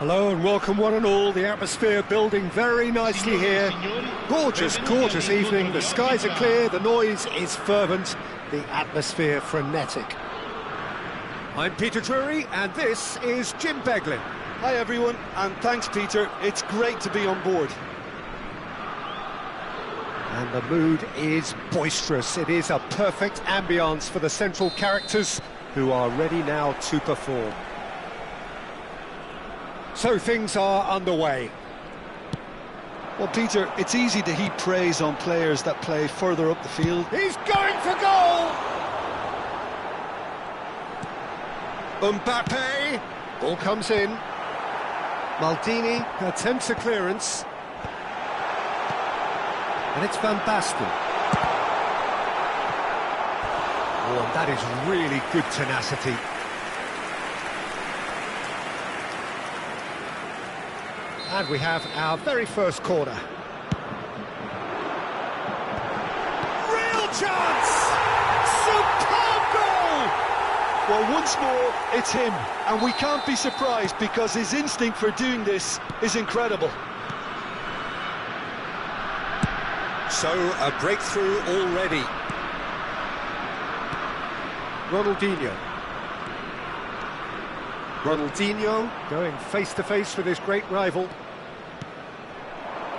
Hello and welcome one and all. The atmosphere building very nicely here. Gorgeous, gorgeous evening. The skies are clear, the noise is fervent, the atmosphere frenetic. I'm Peter Drury, and this is Jim Beglin. Hi everyone, and thanks Peter, it's great to be on board. And the mood is boisterous. It is a perfect ambience for the central characters who are ready now to perform. So things are underway. Well, Peter, it's easy to heap praise on players that play further up the field. He's going for goal! Mbappe! Ball comes in. Maldini attempts a clearance. And it's Van Basten. Oh, and that is really good tenacity. And we have our very first corner. Real chance! Superb goal! Well, once more, it's him, and we can't be surprised because his instinct for doing this is incredible. So, a breakthrough already. Ronaldinho. Ronaldinho going face-to-face with his great rival.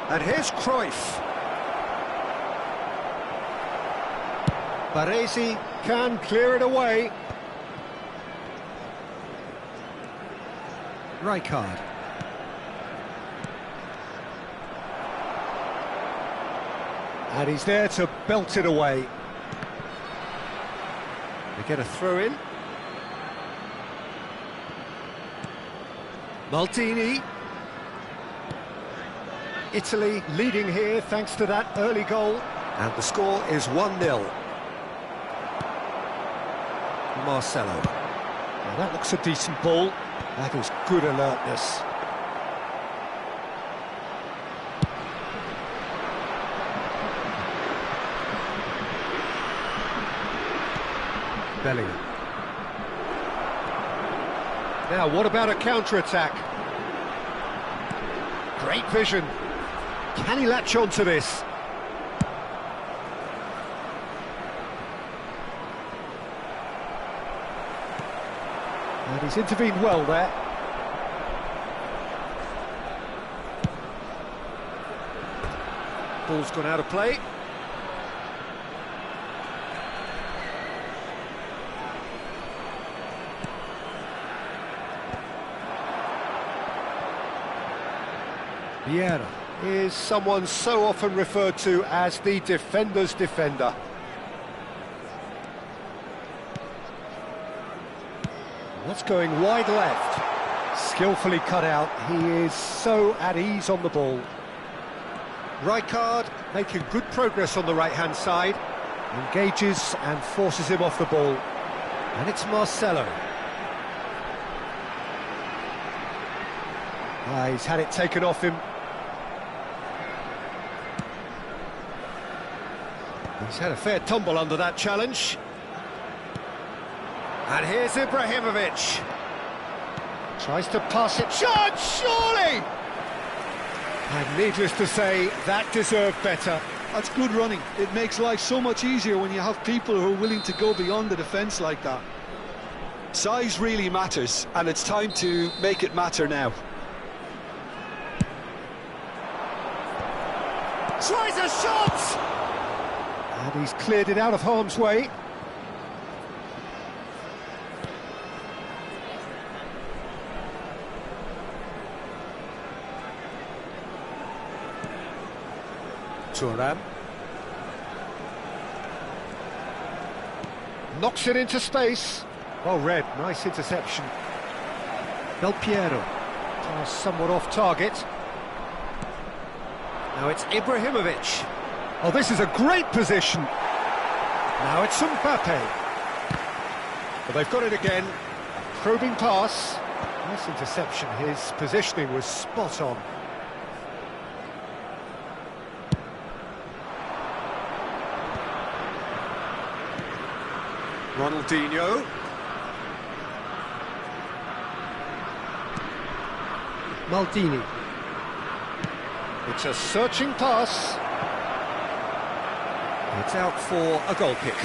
And here's Cruyff. Baresi can clear it away. Rijkaard. And he's there to belt it away. They get a throw in. Maldini. Italy leading here thanks to that early goal. And the score is 1-0. Marcelo. Now that looks a decent ball. That is good alertness. Bellingham. Now, what about a counter-attack? Great vision. Can he latch on to this? And he's intervened well there. Ball's gone out of play. Vieira is someone so often referred to as the defender's defender. That's going wide left. Skillfully cut out. He is so at ease on the ball. Rijkaard making good progress on the right-hand side. Engages and forces him off the ball. And it's Marcelo. He's had it taken off him. He's had a fair tumble under that challenge. And here's Ibrahimovic. Tries to pass it. Shot, surely! And needless to say, that deserved better. That's good running. It makes life so much easier when you have people who are willing to go beyond the defence like that. Size really matters, and it's time to make it matter now. Tries a shot! And he's cleared it out of harm's way. Thuram. Knocks it into space. Well read, nice interception. Del Piero. Somewhat off target. Now it's Ibrahimovic. Oh, this is a great position. Now it's Mbappe. But they've got it again. Probing pass. Nice interception. His positioning was spot on. Ronaldinho. Maldini. It's a searching pass. It's out for a goal kick.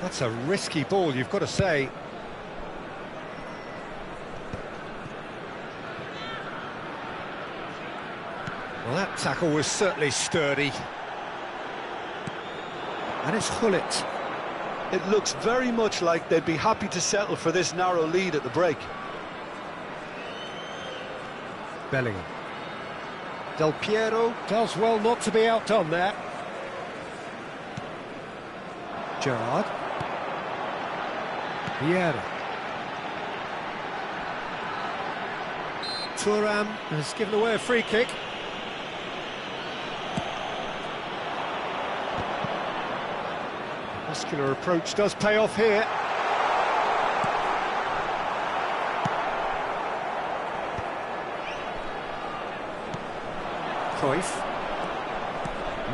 That's a risky ball, you've got to say. Well, that tackle was certainly sturdy. And it's Gullit. It looks very much like they'd be happy to settle for this narrow lead at the break. Bellingham. Del Piero does well not to be outdone there. Gerrard. Vieira. Thuram has given away a free kick. Muscular approach does pay off here. Cruyff.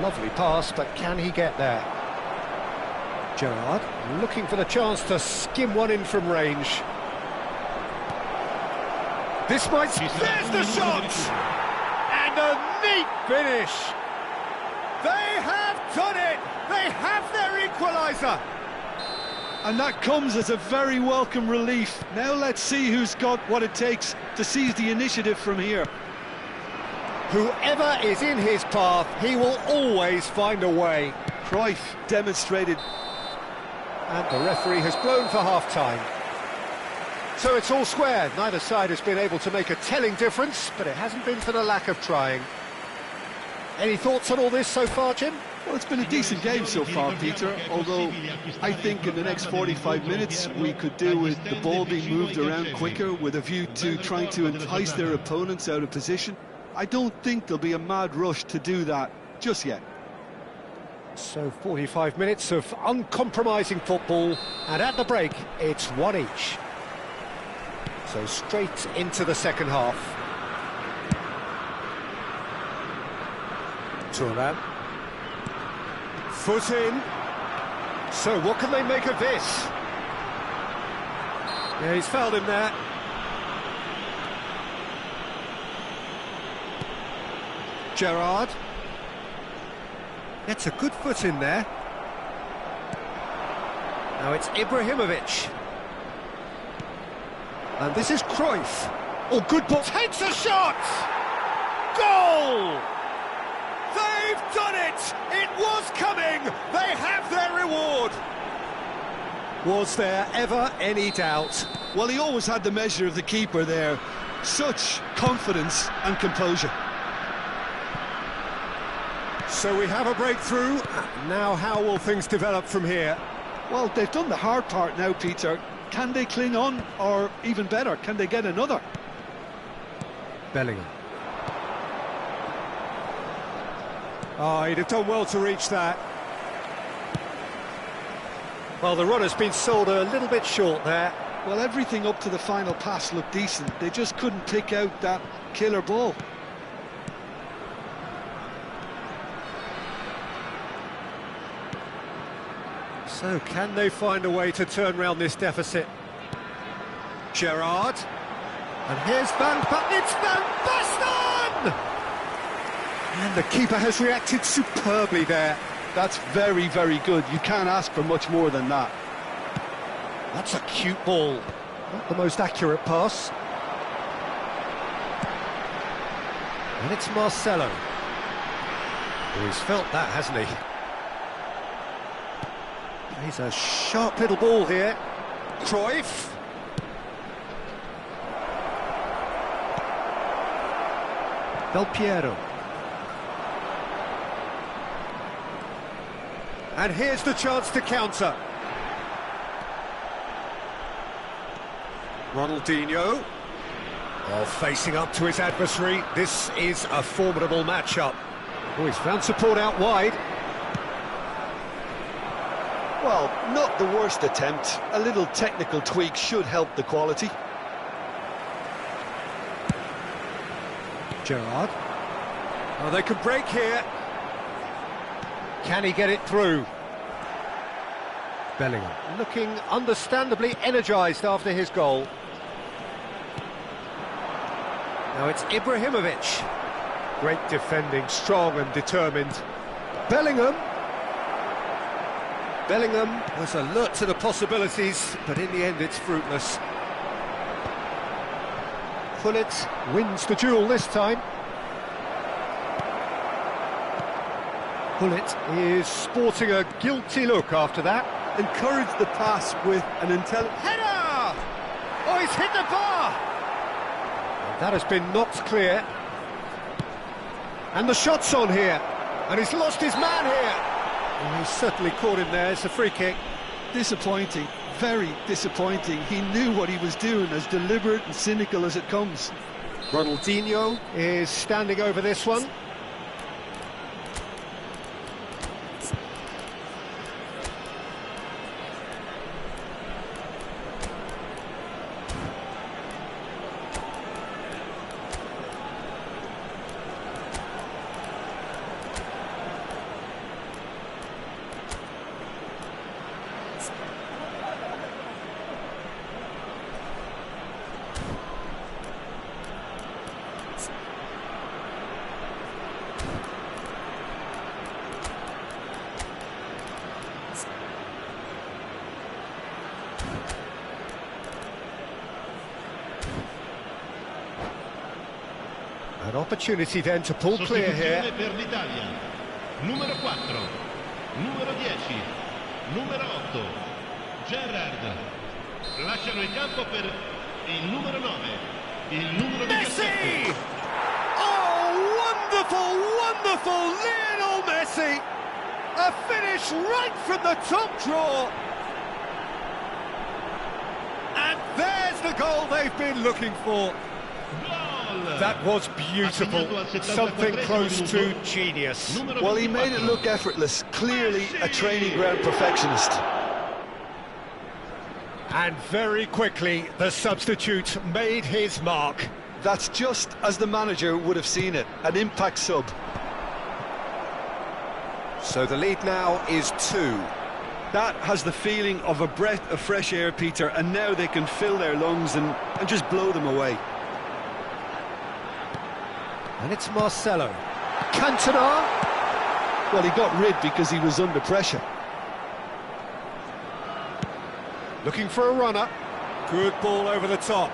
Lovely pass, but can he get there? Gerrard looking for the chance to skim one in from range. This might... There's the shot! And a neat finish! They have done it! They have their equaliser! And that comes as a very welcome relief. Now let's see who's got what it takes to seize the initiative from here. Whoever is in his path, he will always find a way. Cruyff demonstrated. And the referee has blown for half-time. So it's all square. Neither side has been able to make a telling difference, but it hasn't been for the lack of trying. Any thoughts on all this so far, Jim? Well, it's been a decent game so far, Peter, although I think in the next 45 minutes we could do with the ball being moved around quicker with a view to trying to entice their opponents out of position. I don't think there'll be a mad rush to do that just yet. So 45 minutes of uncompromising football, and at the break it's one each. So straight into the second half. Thuram. Foot in. So what can they make of this? Yeah, he's fouled him there. Gerrard. Gets a good foot in there. Now it's Ibrahimovic. And this is Cruyff. Oh, good ball. Takes a shot! Goal! They've done it! It was coming! They have their reward! Was there ever any doubt? Well, he always had the measure of the keeper there. Such confidence and composure. So we have a breakthrough. Now how will things develop from here? Well, they've done the hard part now, Peter. Can they cling on, or even better, can they get another? Bellingham. Oh, he'd have done well to reach that. Well, the runner's been sold a little bit short there. Well, everything up to the final pass looked decent. They just couldn't pick out that killer ball. So can they find a way to turn round this deficit? Gerrard. And here's it's Van Basten! And the keeper has reacted superbly there. That's very, very good. You can't ask for much more than that. That's a cute ball. Not the most accurate pass. And it's Marcelo. Oh, he's felt that, hasn't he? He's a sharp little ball here. Cruyff. Del Piero. And here's the chance to counter. Ronaldinho. Oh, facing up to his adversary. This is a formidable matchup. Oh, he's found support out wide. Well, not the worst attempt. A little technical tweak should help the quality. Gerrard. Oh, they could break here. Can he get it through? Bellingham looking understandably energised after his goal. Now it's Ibrahimovic. Great defending, strong and determined. Bellingham was alert to the possibilities, but in the end it's fruitless. Gullit wins the duel this time. Gullit is sporting a guilty look after that. Encouraged the pass with an intelligent Header! Oh, he's hit the bar! That has been knocked clear. And the shot's on here. And he's lost his man here. Oh, he's certainly caught him there. It's a free kick. Disappointing, very disappointing. He knew what he was doing, as deliberate and cynical as it comes. Ronaldinho is standing over this one. An opportunity then to pull clear here. Per l'Italia. Numero 4, numero 10, numero 8, Gerrard. Lasciano il campo per il numero 9, il numero 17. Messi! Oh, wonderful, wonderful Lionel Messi! A finish right from the top draw. And there's the goal they've been looking for. That was beautiful, something close to genius. Well, he made it look effortless, clearly a training ground perfectionist. And very quickly, the substitute made his mark. That's just as the manager would have seen it, an impact sub. So the lead now is 2. That has the feeling of a breath of fresh air, Peter, and now they can fill their lungs and just blow them away. And it's Marcelo. Cantona. Well, he got rid because he was under pressure. Looking for a runner. Good ball over the top.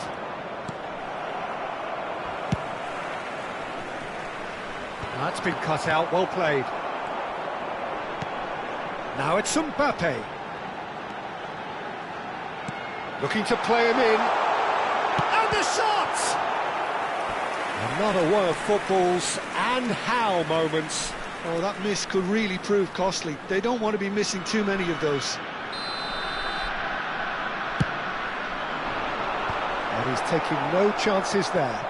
That's been cut out, well played. Now it's Mbappe. Looking to play him in. And the shot! Another one of football's and how moments. Oh, that miss could really prove costly. They don't want to be missing too many of those. And he's taking no chances there.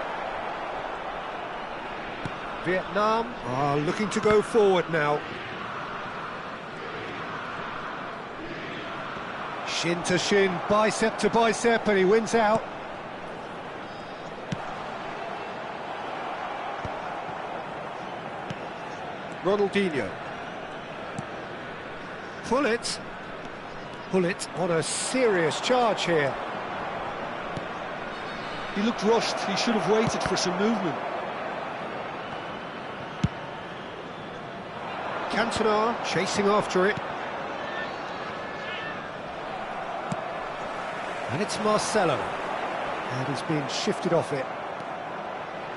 Vietnam are looking to go forward now. Shin to shin, bicep to bicep, and he wins out. Ronaldinho. Pull it on a serious charge here. He looked rushed. He should have waited for some movement. Cantona chasing after it. And it's Marcelo. And he's being shifted off it.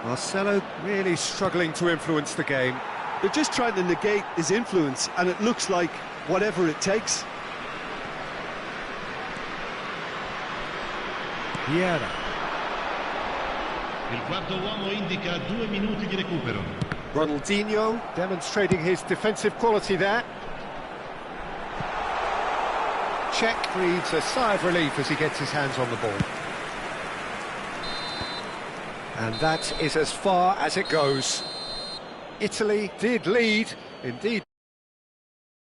Marcelo really struggling to influence the game. They're just trying to negate his influence, and it looks like whatever it takes. Vieira. Il quarto uomo indica 2 minuti di recupero. Ronaldinho demonstrating his defensive quality there. Czech breathes a sigh of relief as he gets his hands on the ball. And that is as far as it goes. Italy did lead, indeed